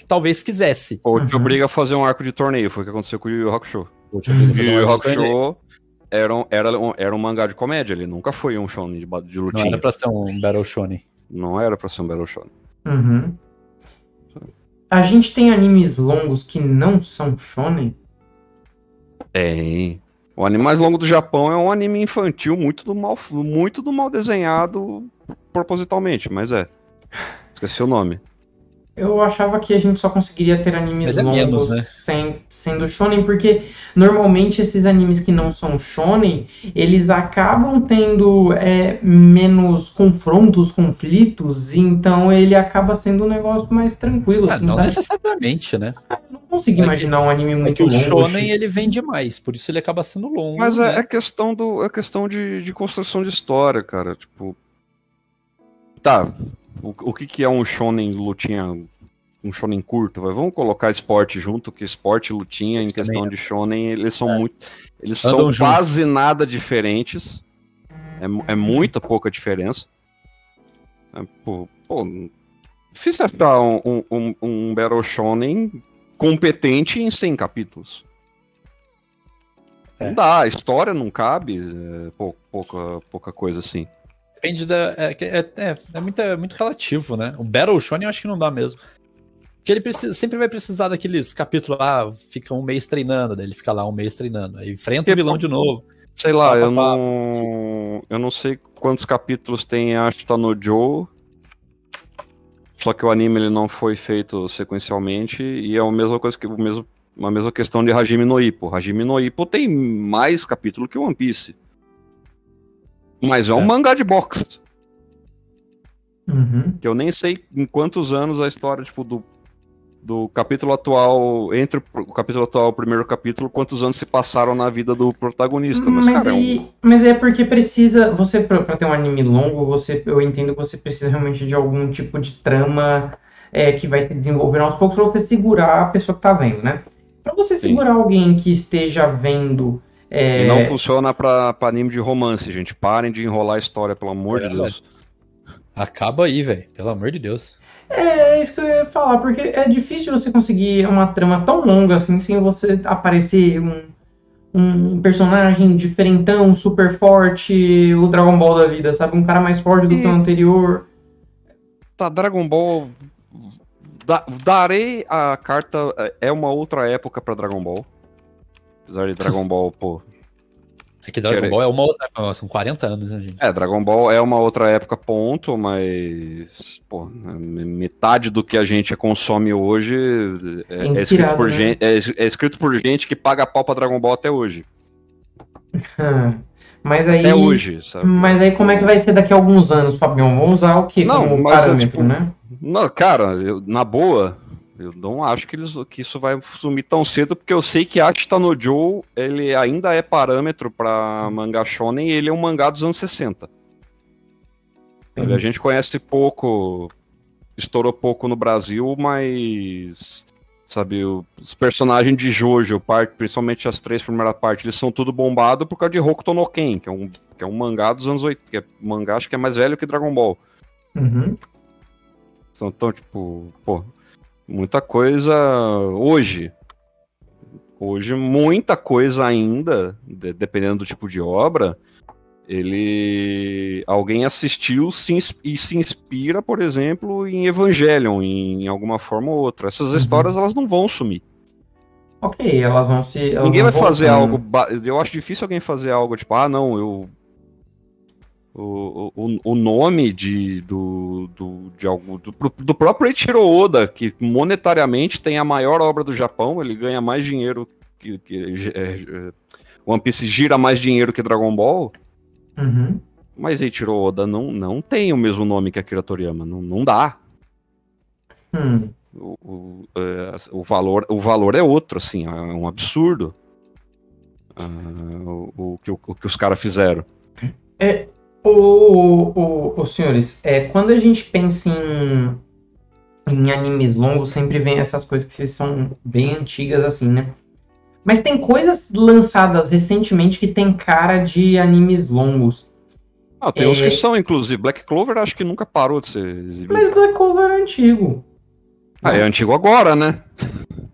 talvez quisesse. Ou te obriga a fazer um arco de torneio, foi o que aconteceu com o Yu Yu Hakusho. O Yu Yu Hakusho era um mangá de comédia, ele nunca foi um shonen de lutinha. Não era pra ser um Battle Shonen. Não era pra ser um Battle Shonen. A gente tem animes longos que não são shonen? Tem. O anime mais longo do Japão é um anime infantil muito do mal desenhado propositalmente, mas esqueci o nome. Eu achava que a gente só conseguiria ter animes longos menos, né? sendo shonen, porque normalmente esses animes que não são shonen, eles acabam tendo menos conflitos, então ele acaba sendo um negócio mais tranquilo. Assim, não sabe? necessariamente, né? Eu não consigo imaginar um anime muito longo. O shonen ele vende mais, por isso ele acaba sendo longo. Mas né? é questão de construção de história, cara. Tipo, tá... O que é um shonen lutinha, um shonen curto? Vamos colocar esporte junto, que esporte e lutinha, em questão de shonen, eles são quase nada diferentes. É muita pouca diferença. Difícil achar um Battle Shonen competente em 100 capítulos. Não dá, a história não cabe, pouca coisa assim. Depende da. É muito relativo, né? O Battle Shonen eu acho que não dá mesmo. Porque ele sempre vai precisar daqueles capítulos lá, fica um mês treinando, daí ele fica lá um mês treinando, aí enfrenta o vilão de novo. Sei lá, eu não sei quantos capítulos tem Ashita no Joe, só que o anime ele não foi feito sequencialmente, e é a mesma coisa que a mesma questão de Hajime no Ippo. Hajime no Ippo tem mais capítulo que One Piece. Mas é um mangá de boxe. Uhum. Que eu nem sei em quantos anos a história, tipo, do capítulo atual, entre o capítulo atual e o primeiro capítulo, quantos anos se passaram na vida do protagonista. Mas é porque precisa, pra ter um anime longo, eu entendo que você precisa realmente de algum tipo de trama que vai se desenvolvendo aos poucos pra você segurar a pessoa que tá vendo, né? Pra você segurar alguém que esteja vendo... E não funciona pra anime de romance, gente. Parem de enrolar a história, pelo amor de Deus. Acaba aí, velho. Pelo amor de Deus. É isso que eu ia falar, porque é difícil você conseguir uma trama tão longa assim, sem você aparecer um personagem diferentão, super forte, o Dragon Ball da vida, sabe? Um cara mais forte do seu anterior. Tá, Dragon Ball... Darei a carta... É uma outra época pra Dragon Ball. Apesar de Dragon Ball, pô... É que Dragon Ball é uma outra época, são 40 anos, né, gente? Dragon Ball é uma outra época, ponto, mas... Pô, metade do que a gente consome hoje é escrito por gente, é escrito por gente que paga pau pra Dragon Ball até hoje. Mas aí, até hoje, sabe? Mas aí como é que vai ser daqui a alguns anos, Fabião? Vamos usar o quê como parâmetro, né? Não, cara, na boa... Eu não acho que isso vai sumir tão cedo, porque eu sei que Ashita no Joe, ele ainda é parâmetro pra mangá shonen, e ele é um mangá dos anos 60. A gente conhece pouco, estourou pouco no Brasil, mas... Sabe, os personagens de Jojo, principalmente as 3 primeiras partes, eles são tudo bombado por causa de Hokuto no Ken, que é um mangá dos anos 80, que é um mangá, acho que é mais velho que Dragon Ball. Uhum. Então, tipo, pô... Muita coisa hoje, muita coisa ainda, dependendo do tipo de obra, alguém assistiu e se inspira, por exemplo, em Evangelion, em alguma forma ou outra. Essas histórias, elas não vão sumir. Ok, elas vão se... Ninguém vai fazer algo... Eu acho difícil alguém fazer algo tipo, o nome do próprio Eiichiro Oda, que monetariamente tem a maior obra do Japão, ele ganha mais dinheiro One Piece gira mais dinheiro que Dragon Ball, mas Eiichiro Oda não tem o mesmo nome que Akira Toriyama, não dá. O valor é outro, assim, é um absurdo o que os caras fizeram. Senhores, quando a gente pensa em animes longos, sempre vem essas coisas que são bem antigas, assim, né? Mas tem coisas lançadas recentemente que tem cara de animes longos. Tem uns que são, inclusive. Black Clover acho que nunca parou de ser exibido. Mas Black Clover é antigo. É antigo agora, né?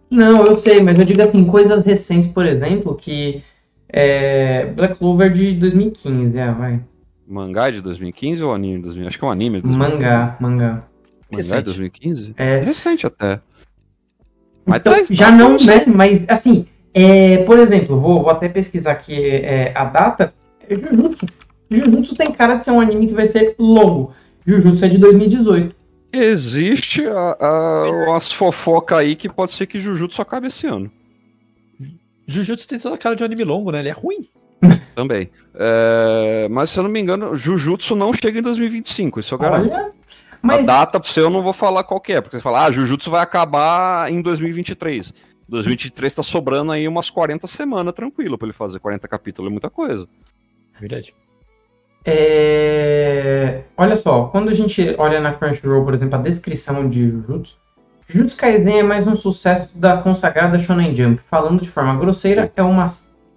Não, eu sei, mas eu digo assim, coisas recentes, por exemplo, que... Black Clover de 2015, vai. Mangá de 2015 ou anime de 2015? Acho que é um anime de 2015. Mangá. Mangá de 2015? É recente até. Mas então, já não, né? Mas, assim, por exemplo, vou até pesquisar aqui a data. Jujutsu. Jujutsu tem cara de ser um anime que vai ser longo. Jujutsu é de 2018. Existe umas fofocas aí que pode ser que Jujutsu acabe esse ano. Jujutsu tem toda a cara de um anime longo, né? Ele é ruim. Também. Mas se eu não me engano, Jujutsu não chega em 2025, isso eu garanto. Olha, mas... A data pra você eu não vou falar qual que é, porque você fala, Jujutsu vai acabar em 2023. 2023 tá sobrando aí umas 40 semanas tranquilo pra ele fazer 40 capítulos, é muita coisa. Verdade. Olha só, quando a gente olha na Crunchyroll, por exemplo, a descrição de Jujutsu Kaisen é mais um sucesso da consagrada Shonen Jump. Falando de forma grosseira,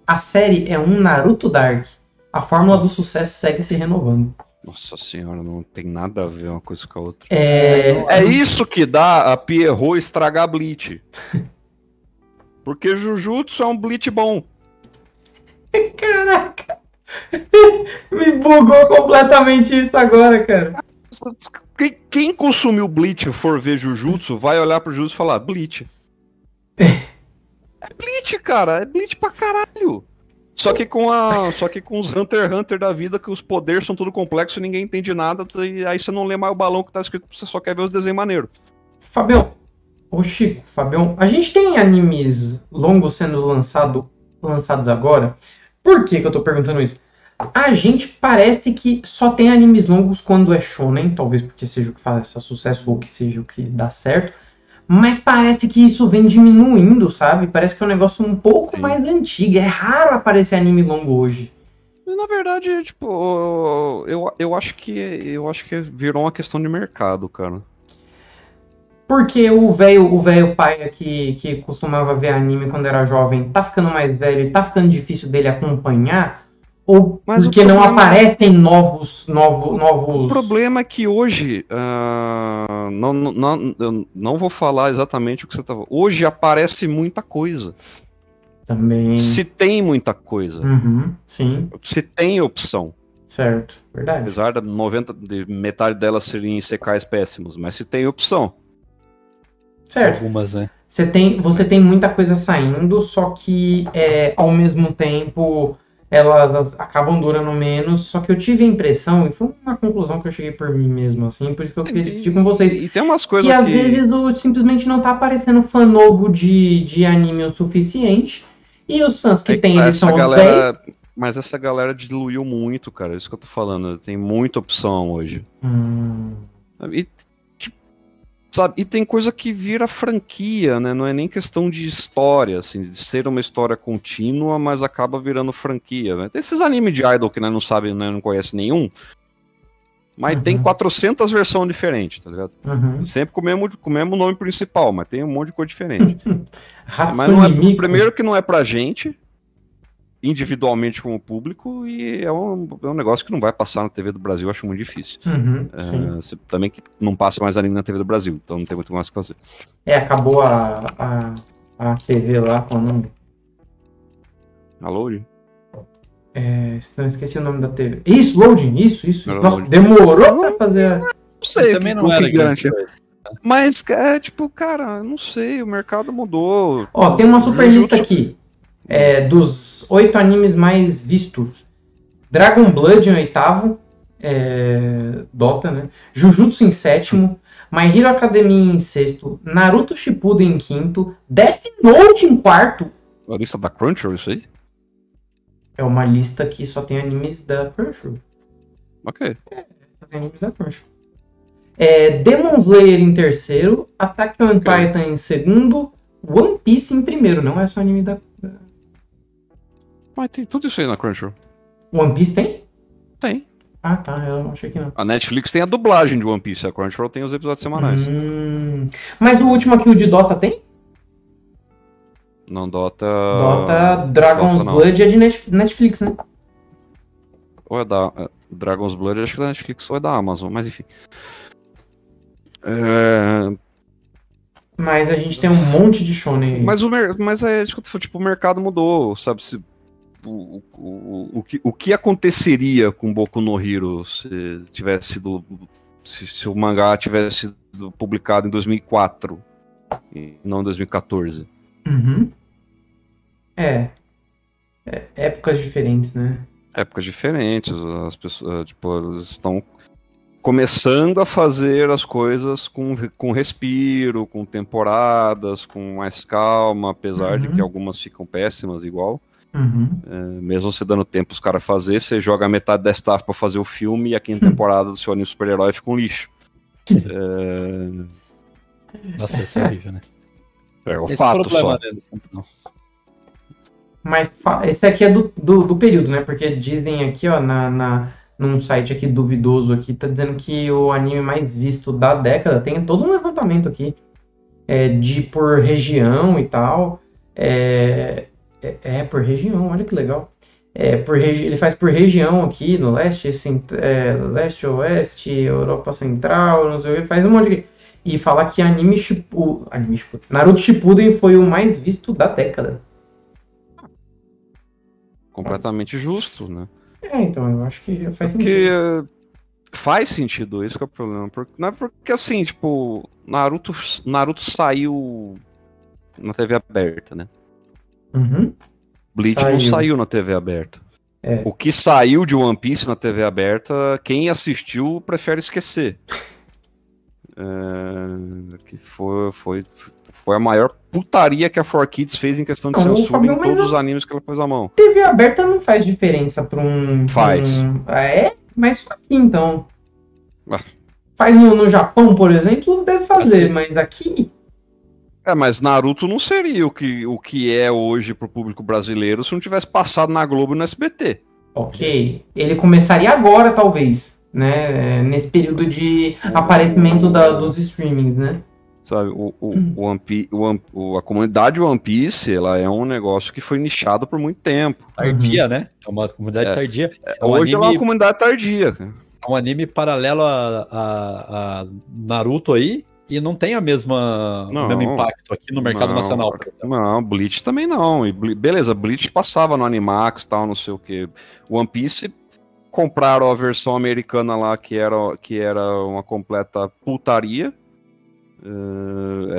a série é um Naruto Dark. A fórmula do sucesso segue se renovando. Nossa senhora, não tem nada a ver uma coisa com a outra. É isso que dá a Pierrot estragar Bleach. Porque Jujutsu é um Bleach bom. Caraca! Me bugou completamente isso agora, cara. Quem consumiu Bleach e for ver Jujutsu, vai olhar pro Jujutsu e falar, Bleach. É Bleach, cara. É Bleach pra caralho. Só que com os Hunter x Hunter da vida, que os poderes são tudo complexo e ninguém entende nada, e aí você não lê mais o balão que tá escrito, você só quer ver os desenhos maneiros. Fabião, ô Chico, Fabião, a gente tem animes longos sendo lançados agora? Por que eu tô perguntando isso? A gente parece que só tem animes longos quando é shonen, talvez porque seja o que faz sucesso ou que seja o que dá certo, mas parece que isso vem diminuindo, sabe? Parece que é um negócio um pouco mais antigo, é raro aparecer anime longo hoje. Na verdade, tipo, eu acho que virou uma questão de mercado, cara. Porque o velho pai que costumava ver anime quando era jovem tá ficando mais velho e tá ficando difícil dele acompanhar? Ou mas porque não aparecem novos... O problema é que hoje, não vou falar exatamente o que você estava... Hoje aparece muita coisa. Também. Se tem muita coisa. Uhum, sim. Se tem opção. Certo, verdade. Apesar de metade delas serem secais péssimos, mas se tem opção. Certo. Algumas, né? Você tem muita coisa saindo, só que ao mesmo tempo elas acabam durando menos. Só que eu tive a impressão, e foi uma conclusão que eu cheguei por mim mesmo, assim, por isso que eu queria discutir com vocês. E tem umas coisas que às vezes simplesmente não tá aparecendo fã novo de anime o suficiente. E os fãs que tem, eles são os velhos. Mas essa galera diluiu muito, cara. É isso que eu tô falando. Tem muita opção hoje. E tem coisa que vira franquia, né? Não é nem questão de história, assim, de ser uma história contínua, mas acaba virando franquia, né? Tem esses animes de idol que nós não sabe, né, não conhece nenhum, mas tem 400 versões diferentes, tá ligado? Sempre com o mesmo nome principal, mas tem um monte de coisa diferente. Mas não é, primeiro que não é pra gente, individualmente como público, e é um negócio que não vai passar na TV do Brasil, eu acho muito difícil. Também que não passa mais anime na TV do Brasil, então não tem muito mais o que fazer. Acabou a TV lá com o nome. A Loading? Não esqueci o nome da TV. Isso, Loading, isso. Nossa, demorou pra fazer. Não sei, também não era gigante. Mas, tipo, cara, não sei, o mercado mudou. Ó, tem uma super lista aqui. Dos 8 animes mais vistos. Dragon Blood em 8º. Dota, né? Jujutsu em 7º. My Hero Academia em 6º. Naruto Shippuden em 5º. Death Note em 4º. A lista da Crunchyroll, isso aí? É uma lista que só tem animes da Crunchyroll. Ok. Só tem animes da Crunchyroll. Demon Slayer em 3º. Attack on Titan em 2º. One Piece em 1º. Não é só anime da... Mas tem tudo isso aí na Crunchyroll. One Piece tem? Tem. Ah, tá. Eu achei que não. A Netflix tem a dublagem de One Piece. A Crunchyroll tem os episódios semanais. Mas o último aqui, o de Dota, tem? Não, Dota... Dragon's Blood é de Netflix, né? Ou é da... Dragon's Blood, acho que é da Netflix ou é da Amazon, mas enfim. Mas a gente tem um monte de shonen. Mas é isso que eu tô falando, tipo, o mercado mudou, sabe? O que aconteceria com Boku no Hero se tivesse sido... Se o mangá tivesse sido publicado em 2004 e não em 2014? Épocas diferentes, né? Épocas diferentes, as pessoas, tipo, elas estão começando a fazer as coisas com respiro, com temporadas, com mais calma, apesar de que algumas ficam péssimas igual. Mesmo você dando tempo os caras fazer, você joga metade da staff pra fazer o filme e a quinta temporada do seu anime super-herói fica um lixo. Nossa, isso é horrível, né? Esse fato só. Mas esse aqui é do período, né? Porque dizem aqui, ó, num site aqui duvidoso aqui, tá dizendo que o anime mais visto da década tem todo um levantamento aqui por região e tal. Por região, olha que legal. Ele faz por região aqui, no leste, leste, oeste, Europa Central, não sei o que, faz um monte de... E falar que Naruto Shippuden foi o mais visto da década. Completamente justo, né? Então, eu acho que faz Porque sentido. faz sentido, esse que é o problema. Não é porque assim, tipo, Naruto saiu na TV aberta, né? Uhum. Bleach não saiu na TV aberta. É. O que saiu de One Piece na TV aberta, quem assistiu prefere esquecer. Que foi a maior putaria que a 4Kids fez em questão de Não, censura Fabião, em mas todos os animes que ela pôs a mão. TV aberta não faz diferença pra um. Faz. Mas só aqui então. Ah. Faz no Japão, por exemplo, deve fazer, Cacete. mas aqui. Mas Naruto não seria o que é hoje pro público brasileiro se não tivesse passado na Globo e no SBT. Ok. Ele começaria agora, talvez. Né? Nesse período de aparecimento dos streamings, né? Sabe, a comunidade One Piece, ela é um negócio que foi nichado por muito tempo. Tardia, né? É uma comunidade tardia. Hoje ela é uma comunidade tardia. É um anime paralelo a Naruto aí, e não tem o mesmo impacto aqui no mercado nacional. Por exemplo. Não, Bleach também não. Beleza, Bleach passava no Animax e tal, não sei o que. One Piece compraram a versão americana lá, que era uma completa putaria.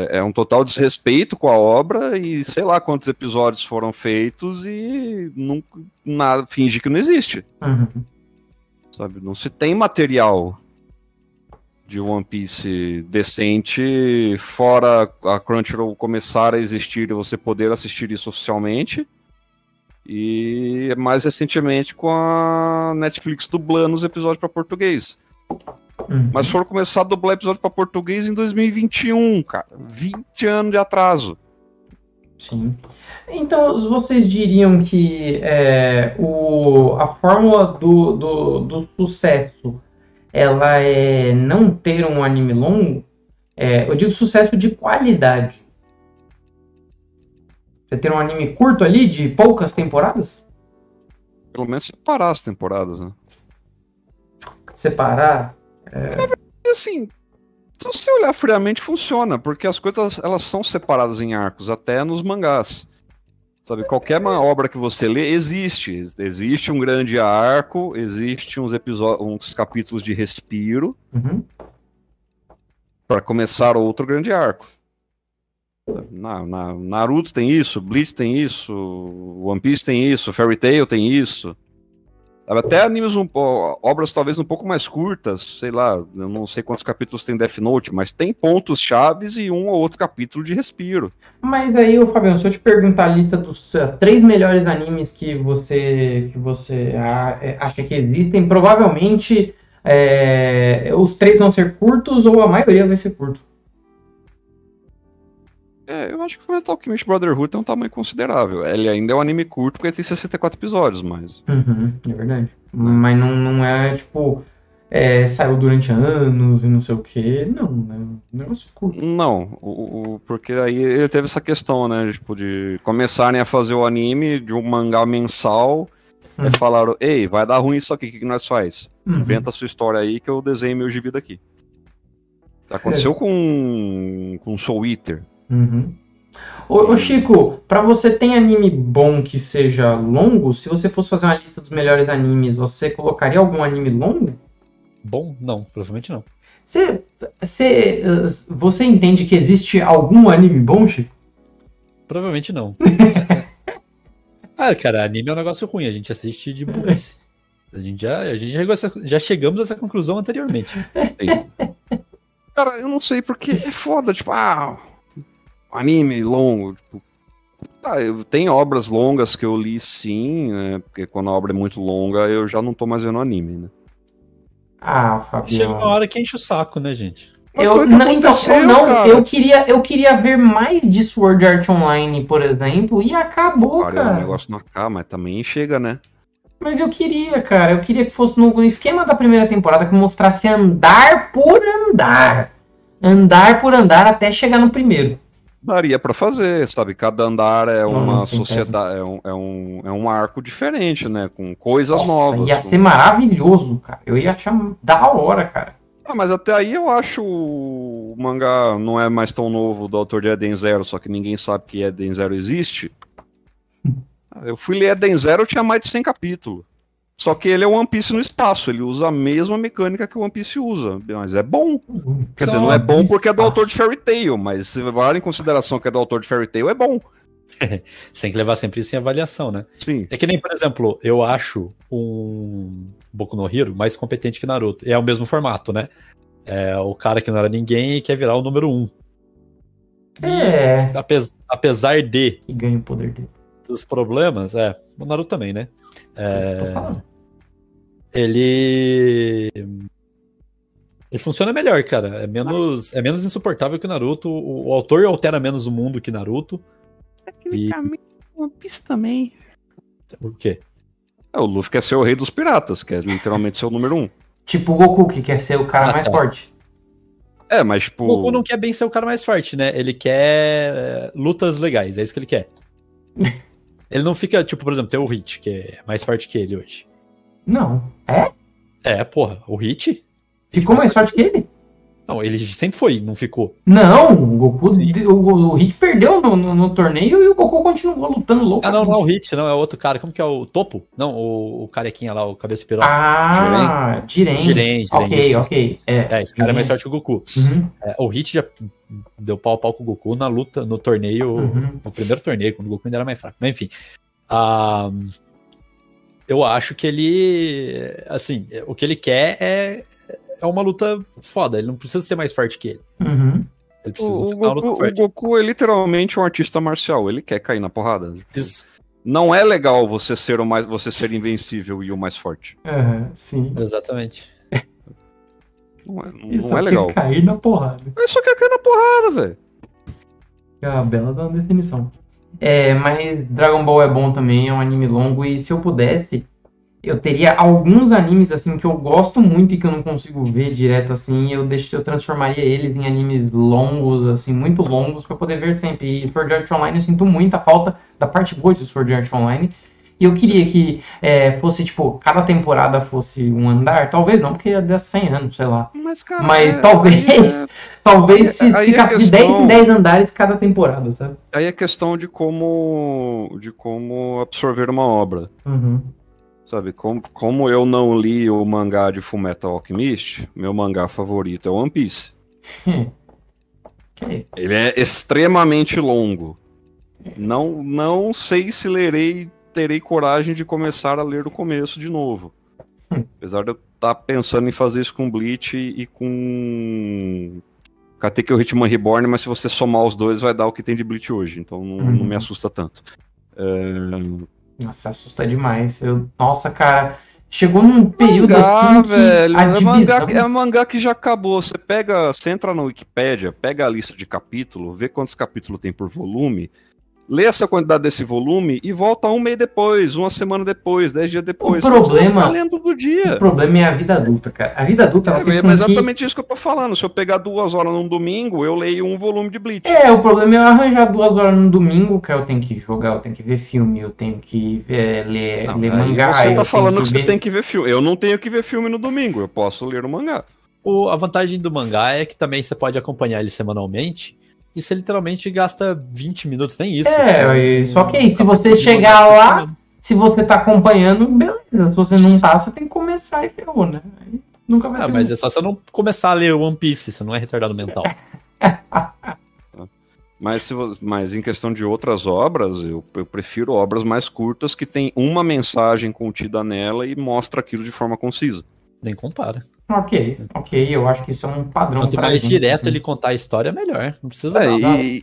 É um total desrespeito com a obra e sei lá quantos episódios foram feitos e finge que não existe. Uhum. Sabe? Não se tem material de One Piece decente, fora a Crunchyroll começar a existir e você poder assistir isso oficialmente. E mais recentemente com a Netflix dublando os episódios para português. Mas foram começar a dublar episódio para português em 2021, cara. 20 anos de atraso. Sim. Então, vocês diriam que a fórmula do sucesso, ela é não ter um anime longo? Eu digo sucesso de qualidade. Você ter um anime curto ali, de poucas temporadas? Pelo menos separar as temporadas, né? Separar? Assim, se você olhar friamente, funciona, porque as coisas elas são separadas em arcos, até nos mangás. Sabe, qualquer obra que você lê, existe um grande arco, existe uns capítulos de respiro, para começar outro grande arco. Naruto tem isso, Bleach tem isso, One Piece tem isso, Fairy Tail tem isso. Até animes, obras talvez um pouco mais curtas, sei lá, eu não sei quantos capítulos tem Death Note, mas tem pontos chaves e um ou outro capítulo de respiro. Mas aí, Fabiano, se eu te perguntar a lista dos 3 melhores animes que você acha que existem, provavelmente os 3 vão ser curtos ou a maioria vai ser curto. Eu acho que o Metal Alchemist Brotherhood tem um tamanho considerável. Ele ainda é um anime curto porque tem 64 episódios, mas... É verdade. Mas não é, tipo... saiu durante anos e não sei o que. Não, é um negócio curto. Não, porque aí ele teve essa questão, né? Tipo, de começarem a fazer o anime de um mangá mensal. E falaram, ei, vai dar ruim isso aqui, o que nós faz? Inventa a sua história aí que eu desenho meu gibi daqui. Aconteceu com Soul Eater. Ô Chico, pra você tem anime bom que seja longo? Se você fosse fazer uma lista dos melhores animes, você colocaria algum anime longo? Bom? Não, provavelmente não. Você entende que existe algum anime bom, Chico? Provavelmente não. Cara, anime é um negócio ruim, a gente assiste de burrice. A gente já chegamos a essa conclusão anteriormente. Cara, eu não sei porque é foda, tipo, anime longo, tipo, tem obras longas que eu li sim, né, porque quando a obra é muito longa eu já não tô mais vendo anime, né. Fabiano. Chega uma hora que enche o saco, né, gente? Eu queria ver mais de Sword Art Online, por exemplo, e acabou, cara. O negócio não acaba, mas também chega, né. Mas eu queria que fosse no esquema da primeira temporada, que mostrasse andar por andar. Andar por andar até chegar no primeiro. Daria pra fazer, sabe? Cada andar é uma sociedade, é um arco diferente, né? Com coisas novas. Ia ser maravilhoso, cara. Eu ia achar da hora, cara. Mas até aí eu acho o mangá não é mais tão novo do autor de Eden Zero, só que ninguém sabe que Eden Zero existe. Eu fui ler Eden Zero, tinha mais de 100 capítulos. Só que ele é One Piece no espaço, ele usa a mesma mecânica que o One Piece usa, mas é bom. Quer dizer, não é bom porque é do autor de Fairy Tail, mas se levar em consideração que é do autor de Fairy Tail, é bom. Você tem que levar sempre isso em avaliação, né? Sim. É que nem, por exemplo, eu acho um Boku no Hero mais competente que Naruto. É o mesmo formato, né? É o cara que não era ninguém e quer virar o número 1. É. Apesar de... Que ganha o poder dele. Dos problemas, o Naruto também, né? Ele funciona melhor, cara. É menos insuportável que o Naruto. O autor altera menos o mundo que Naruto. Tecnicamente, One Piece também. O quê? O Luffy quer ser o rei dos piratas, que é literalmente ser o número 1. Tipo o Goku, que quer ser o cara mais forte. Mas tipo... O Goku não quer bem ser o cara mais forte, né? Ele quer lutas legais, é isso que ele quer. Ele não fica, tipo, por exemplo, tem o Hit, que é mais forte que ele hoje. Não. É? Porra, o Hit? Ficou mais forte que ele? Não, ele sempre foi, não ficou. Não, o Goku, o Hit perdeu no torneio e o Goku continuou lutando louco. Não é o Hit, não, é outro cara. Como que é o Topo? Não, o carequinha lá, o cabeça piroca. Jiren. Ok. Esse cara é mais forte que o Goku. Uhum. O Hit já deu pau a pau com o Goku na luta, no torneio, no primeiro torneio, quando o Goku ainda era mais fraco. Mas enfim, eu acho que ele, assim, o que ele quer é uma luta foda, ele não precisa ser mais forte que ele. Uhum. Ele precisa ficar uma luta forte. O Goku é literalmente um artista marcial, ele quer cair na porrada. Isso. Não é legal você ser invencível e o mais forte. Sim. Exatamente. Não é legal. Quer cair na porrada. Ele só quer cair na porrada, velho. É uma bela da definição. Mas Dragon Ball é bom também, é um anime longo, e se eu pudesse, eu teria alguns animes assim que eu gosto muito e que eu não consigo ver direto assim, eu transformaria eles em animes longos, assim, muito longos, pra poder ver sempre. E Sword Art Online eu sinto muita falta da parte boa de Sword Art Online. E eu queria que fosse, tipo, cada temporada fosse um andar. Talvez não, porque ia dar 100 anos, sei lá. Mas, cara, talvez se ficasse de 10 em 10 andares cada temporada, sabe? Aí é questão de como absorver uma obra. Uhum. Sabe, como eu não li o mangá de Fullmetal Alchemist, meu mangá favorito é One Piece. Okay. Ele é extremamente longo. Não sei se terei coragem de começar a ler do começo de novo. Apesar de eu estar pensando em fazer isso com Bleach e com Katekyo Hitman Reborn, mas se você somar os dois vai dar o que tem de Bleach hoje, então não me assusta tanto. Nossa, assusta demais. Nossa, cara, chegou num período assim que velho, a divisão... é um mangá que já acabou. Você entra na Wikipédia, pega a lista de capítulo, vê quantos capítulos tem por volume, lê essa quantidade desse volume e volta um mês depois, uma semana depois, 10 dias depois. O problema lendo do dia. O problema é a vida adulta, cara. A vida adulta ela fez com é exatamente isso que eu tô falando. Se eu pegar 2 horas num domingo, eu leio um volume de Bleach. O problema é eu arranjar 2 horas no domingo, que eu tenho que jogar, eu tenho que ver filme, eu tenho que ler mangá. Você tá falando que você tem que ver filme. Eu não tenho que ver filme no domingo, eu posso ler o mangá. A vantagem do mangá é que também você pode acompanhar ele semanalmente. E você literalmente gasta 20 minutos, nem isso. Só que aí, se você chegar lá, se você tá acompanhando, beleza. Se você não tá, você tem que começar e ferrou, né? Aí nunca vai ter mas é só você não começar a ler One Piece, você não é retardado mental. Mas em questão de outras obras, eu prefiro obras mais curtas que tem uma mensagem contida nela e mostra aquilo de forma concisa. Nem compara. Ok, eu acho que isso é um padrão. Quanto mais direto ele contar a história, melhor. Não precisa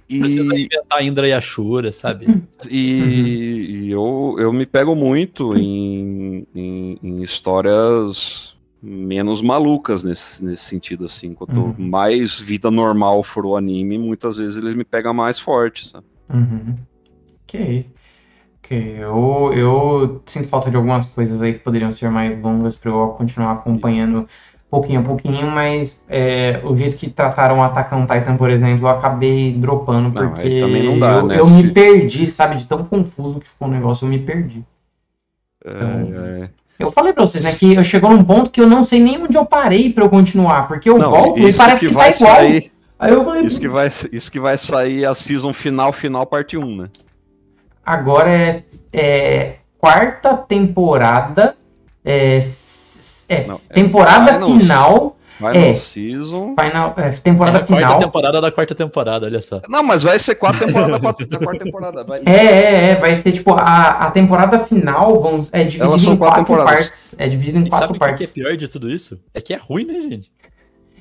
precisa inventar Indra e Ashura, sabe? E eu me pego muito em histórias menos malucas nesse sentido, assim. Quanto mais vida normal for o anime, muitas vezes ele me pega mais forte, sabe? Ok. Eu sinto falta de algumas coisas aí que poderiam ser mais longas pra eu continuar acompanhando pouquinho a pouquinho, mas o jeito que trataram Attack on Titan, por exemplo, eu acabei dropando, porque também não dá, né? Eu me perdi, sabe, de tão confuso que ficou o negócio, eu me perdi. Eu falei pra vocês, né, que chegou num ponto que eu não sei nem onde eu parei pra eu continuar, porque eu volto e parece que tá igual. Aí eu falei, isso que vai sair a season final parte 1, né? Agora é 4ª temporada, Temporada final. Final Season. Temporada final. Quarta temporada da quarta temporada, olha só. Não, mas vai ser 4 temporadas da quarta temporada. Vai. Vai ser tipo a temporada final é dividida em 4 partes. É dividido em 4 partes. O que é pior de tudo isso? É que é ruim, né, gente?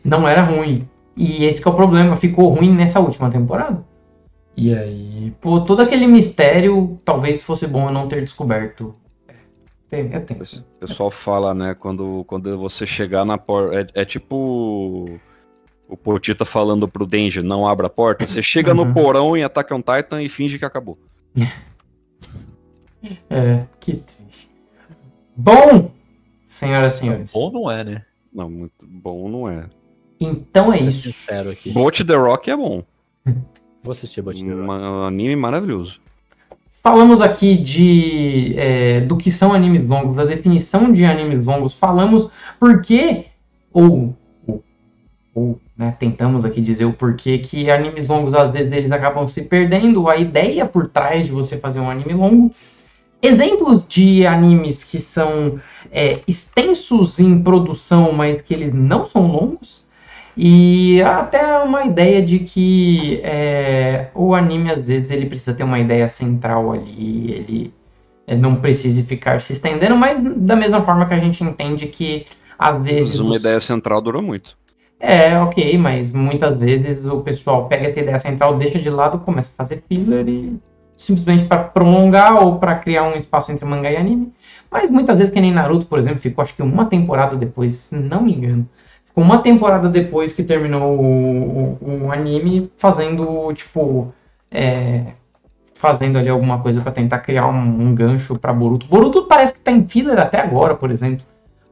Não era ruim. E esse que é o problema, ficou ruim nessa última temporada. E aí, todo aquele mistério, talvez fosse bom eu não ter descoberto. O pessoal fala, né, quando você chegar na porta, é tipo o Potita falando pro Denji, não abra a porta, você chega no porão em Attack on Titan e finge que acabou. Que triste. Bom, senhoras e senhores. Bom não é, né? Não, muito bom não é. Então é isso. Sincero aqui. Boat the Rock é bom. Vou assistir Boat the Rock. Um anime maravilhoso. Falamos aqui do que são animes longos, da definição de animes longos. Falamos porquê, né, tentamos aqui dizer o porquê que animes longos, às vezes, eles acabam se perdendo. A ideia por trás de você fazer um anime longo. Exemplos de animes que são extensos em produção, mas que eles não são longos. E até uma ideia de que o anime, às vezes, ele precisa ter uma ideia central ali, ele não precisa ficar se estendendo, mas da mesma forma que a gente entende que, às vezes... Mas uma ideia central dura muito. Ok, mas muitas vezes o pessoal pega essa ideia central, deixa de lado, começa a fazer filler e simplesmente para prolongar ou para criar um espaço entre mangá e anime. Mas muitas vezes, que nem Naruto, por exemplo, ficou acho que uma temporada depois, se não me engano. Uma temporada depois que terminou o anime, fazendo, fazendo ali alguma coisa pra tentar criar um gancho pra Boruto. Boruto parece que tá em filler até agora, por exemplo.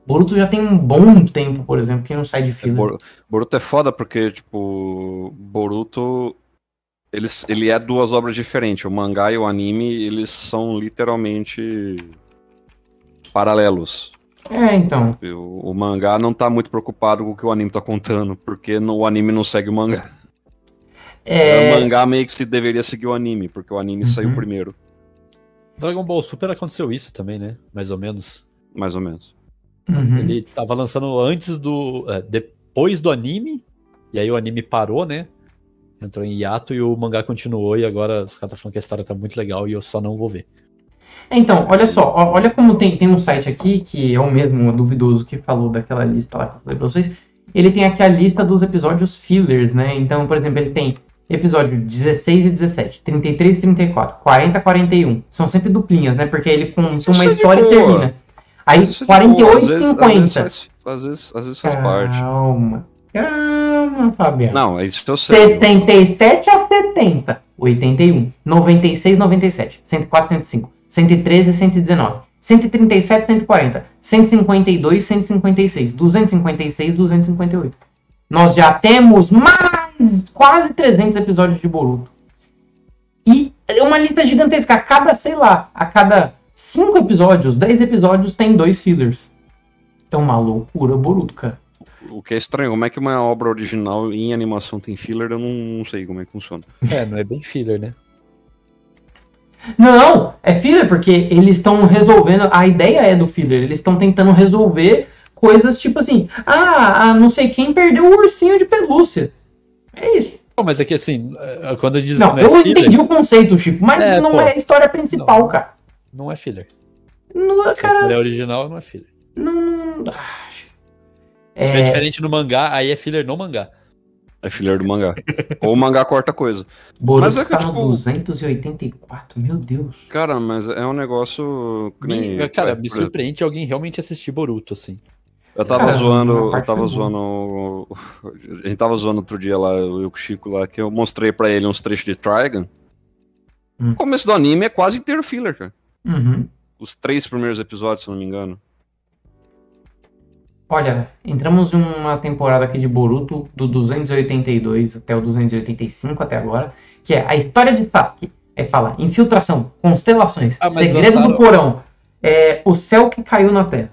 Boruto já tem um bom tempo, por exemplo, que não sai de filler. Boruto é foda porque, Boruto, ele é 2 obras diferentes. O mangá e o anime, eles são literalmente paralelos. Então. O mangá não tá muito preocupado com o que o anime tá contando, porque o anime não segue o mangá. O mangá meio que se deveria seguir o anime, porque o anime saiu primeiro. Dragon Ball Super aconteceu isso também, né? Mais ou menos. Mais ou menos. Ele tava lançando depois do anime, e aí o anime parou, né? Entrou em hiato e o mangá continuou, e agora os caras estão falando que a história tá muito legal e eu só não vou ver. Então, olha só, olha como tem um site aqui, que é o mesmo duvidoso que falou daquela lista lá que eu falei pra vocês. Ele tem aqui a lista dos episódios fillers, né? Então, por exemplo, ele tem episódio 16 e 17, 33 e 34, 40 e 41. São sempre duplinhas, né? Porque ele conta uma história e termina. Aí, 48 e 50. Às vezes faz parte. Calma, Fabiano. Não, é isso que eu sei. 77 a 70, 81, 96, 97, 104, 105. 113 e 119, 137 140, 152 156, 256 258. Nós já temos quase 300 episódios de Boruto. E é uma lista gigantesca. A cada 5 episódios, 10 episódios tem 2 fillers. É uma loucura Boruto, cara. O que é estranho, como é que uma obra original em animação tem filler, eu não sei como é que funciona. Não é bem filler, né? Não, é filler porque eles estão resolvendo, a ideia é do filler, eles estão tentando resolver coisas tipo assim, não sei quem perdeu o ursinho de pelúcia. É isso. Mas é que assim, quando diz não, eu entendi o conceito, Chico, mas não é a história principal, cara. Não é filler. Não, cara. Se é original, não é filler. Não. Se é diferente no mangá, aí é filler no mangá. É filler do mangá. Ou o mangá corta coisa. Boruto mas tá no 284, meu Deus. Cara, mas é um negócio... me surpreende alguém realmente assistir Boruto, assim. Eu tava zoando... A gente tava zoando outro dia lá, eu e o Chico lá, que eu mostrei pra ele uns trechos de Trigun. O começo do anime é quase inteiro filler, cara. Os 3 primeiros episódios, se não me engano. Olha, entramos em uma temporada aqui de Boruto, do 282 até o 285 até agora, que é a história de Sasuke. Aí fala, infiltração, constelações, segredo do porão, o céu que caiu na terra.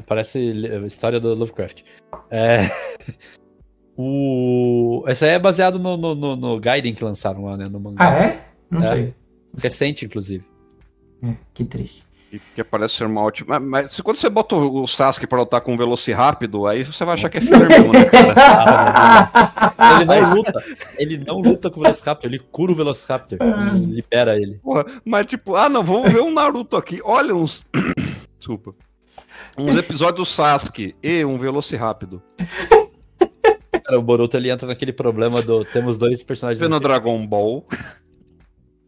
Parece a história do Lovecraft. Essa aí é baseado no Gaiden que lançaram lá, né, no mangá. Não sei. Recente, inclusive. Que triste. Que parece ser uma ótima. Mas quando você bota o Sasuke pra lutar com um Velociraptor, aí você vai achar que é filler mesmo, né, cara? Ele não luta com o Velociraptor, ele cura o Velociraptor. Ele libera ele. Porra, mas tipo, não, vamos ver um Naruto aqui. Olha uns. Desculpa. Uns episódios do Sasuke e um Velociraptor. Cara, o Boruto ele entra naquele problema do. Temos dois personagens. No Dragon Ball.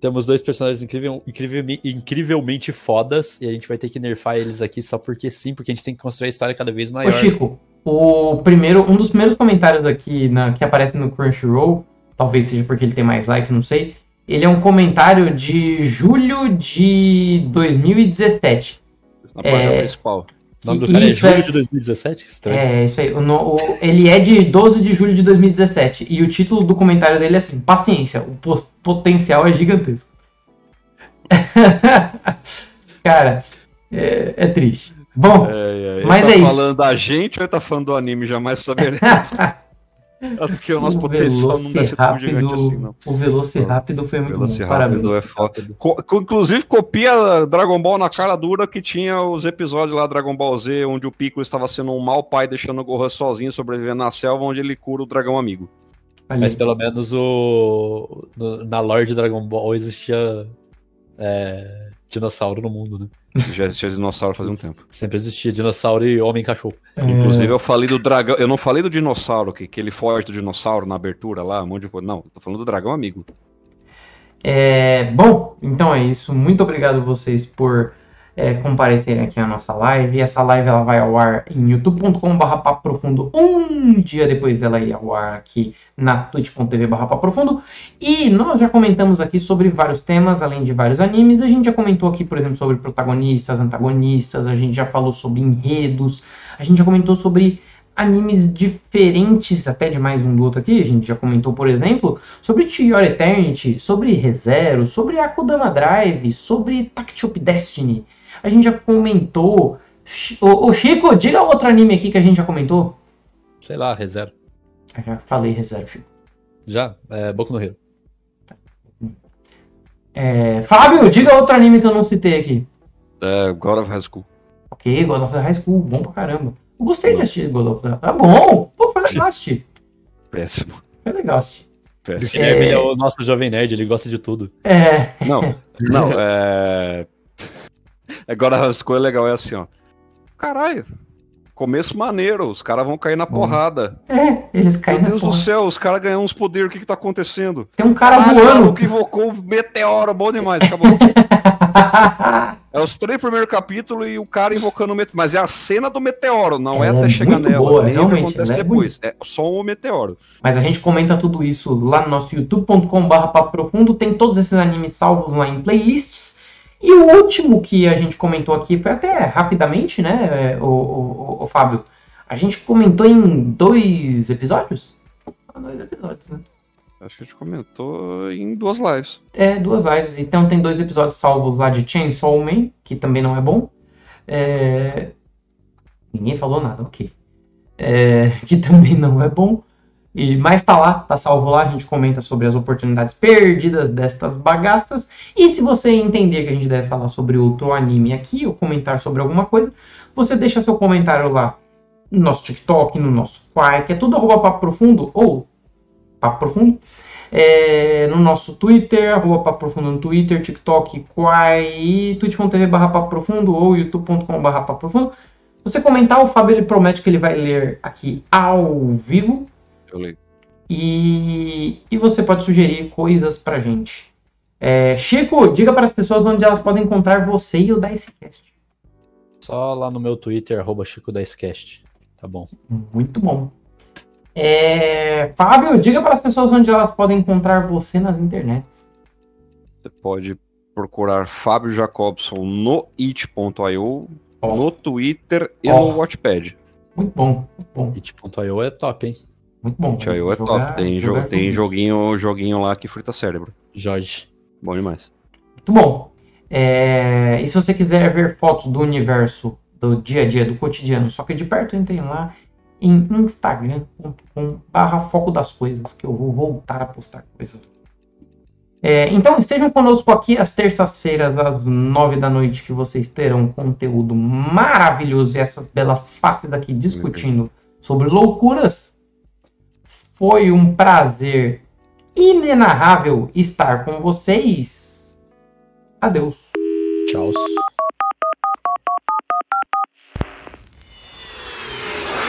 Temos dois personagens incrivelmente fodas e a gente vai ter que nerfar eles aqui só porque sim, porque a gente tem que construir a história cada vez maior. Ô Chico, um dos primeiros comentários aqui que aparece no Crunchyroll, talvez seja porque ele tem mais like, não sei, ele é um comentário de julho de 2017. Na página principal. O nome do cara é julho de 2017? Estranho. É, isso aí. Ele é de 12 de julho de 2017. E o título do comentário dele é assim: paciência, o potencial é gigantesco. Cara, é triste. Bom, mas ele é isso. Tá falando da gente ou ele tá falando do anime? Jamais saberemos. Porque o nosso potencial não deve ser tão gigante assim, não. O Velociraptor foi muito bom. Parabéns. É foda. Inclusive, copia Dragon Ball na cara dura, que tinha os episódios lá Dragon Ball Z, onde o Piccolo estava sendo um mau pai, deixando o Gohan sozinho, sobrevivendo na selva, onde ele cura o dragão amigo. Mas pelo menos na lore de Dragon Ball existia dinossauro no mundo, né? Já existia dinossauro faz um tempo. Sempre existia dinossauro e homem-cachorro. Inclusive, eu falei do dragão. Eu não falei do dinossauro, que ele foge do dinossauro na abertura lá, um monte de coisa. Não, tô falando do dragão amigo. Bom, então é isso. Muito obrigado vocês por comparecerem aqui à nossa live. Essa live ela vai ao ar em youtube.com/papoprofundo um dia depois dela ir ao ar aqui na twitch.tv/papoprofundo. E nós já comentamos aqui sobre vários temas, além de vários animes. A gente já comentou aqui, por exemplo, sobre protagonistas, antagonistas. A gente já falou sobre enredos. A gente já comentou sobre animes diferentes, até de mais um do outro aqui. A gente já comentou, por exemplo, sobre To Your Eternity, sobre Re:Zero, sobre Akudama Drive, sobre Tactop Destiny. A gente já comentou... Ô Chico, diga outro anime aqui que a gente já comentou. Sei lá, Re:Zero. Já falei Re:Zero, Chico. Já? Boku no Hero. Fábio, diga outro anime que eu não citei aqui. God of High School. Ok, God of the High School, bom pra caramba. Eu gostei de assistir God of the High School. Tá bom, pô, foi legal assistir. Péssimo. Foi legal assistir. Péssimo. Ele é o nosso jovem nerd, ele gosta de tudo. Não, God of High School é legal, é assim, ó. Caralho, começo maneiro, os caras vão cair na porrada. Eles caem na porrada. Meu Deus do céu, os caras ganham uns poderes, o que tá acontecendo? Tem um cara voando. O que invocou o meteoro, bom demais, acabou. É os 3 primeiros capítulos e o cara invocando o meteoro. Mas é a cena do meteoro, não é até chegar nela. Boa, nem realmente, o que acontece depois. É só o meteoro. Mas a gente comenta tudo isso lá no nosso youtube.com/papoprofundo. Tem todos esses animes salvos lá em playlists. E o último que a gente comentou aqui foi até rapidamente, né, o Fábio? A gente comentou em 2 episódios? 2 episódios, né? Acho que a gente comentou em 2 lives. 2 lives. Então tem 2 episódios salvos lá de Chainsaw Man, que também não é bom. Ninguém falou nada, ok. Que também não é bom. Mas tá lá, tá salvo lá. A gente comenta sobre as oportunidades perdidas destas bagaças. E se você entender que a gente deve falar sobre outro anime aqui, ou comentar sobre alguma coisa, você deixa seu comentário lá no nosso TikTok, no nosso Quai, que é tudo @papoprofundo ou Papo Profundo, no nosso Twitter, @Papo Profundo no Twitter, TikTok, Quai e twitch.tv/papoprofundo ou youtube.com/papoprofundo. Você comentar, o Fábio ele promete que ele vai ler aqui ao vivo. Eu leio. E você pode sugerir coisas pra gente. Chico, diga para as pessoas onde elas podem encontrar você e o Dicecast. Só lá no meu Twitter, @ChicoDicecast. Tá bom. Muito bom. Fábio, diga para as pessoas onde elas podem encontrar você nas internets. Você pode procurar Fábio Jacobson no it.io, no Twitter e no Watchpad. Muito bom, muito bom. It.io é top, hein? Muito bom. It.io é top. Tem joguinho lá que frita cérebro. Jorge. Bom demais. Muito bom. E se você quiser ver fotos do universo, do dia a dia, do cotidiano, só que de perto, entrem lá em instagram.com/foco das coisas, que eu vou voltar a postar coisas. Então estejam conosco aqui às terças-feiras, às 9 da noite, que vocês terão conteúdo maravilhoso e essas belas faces aqui discutindo sobre loucuras. Foi um prazer inenarrável estar com vocês. Adeus. Tchau.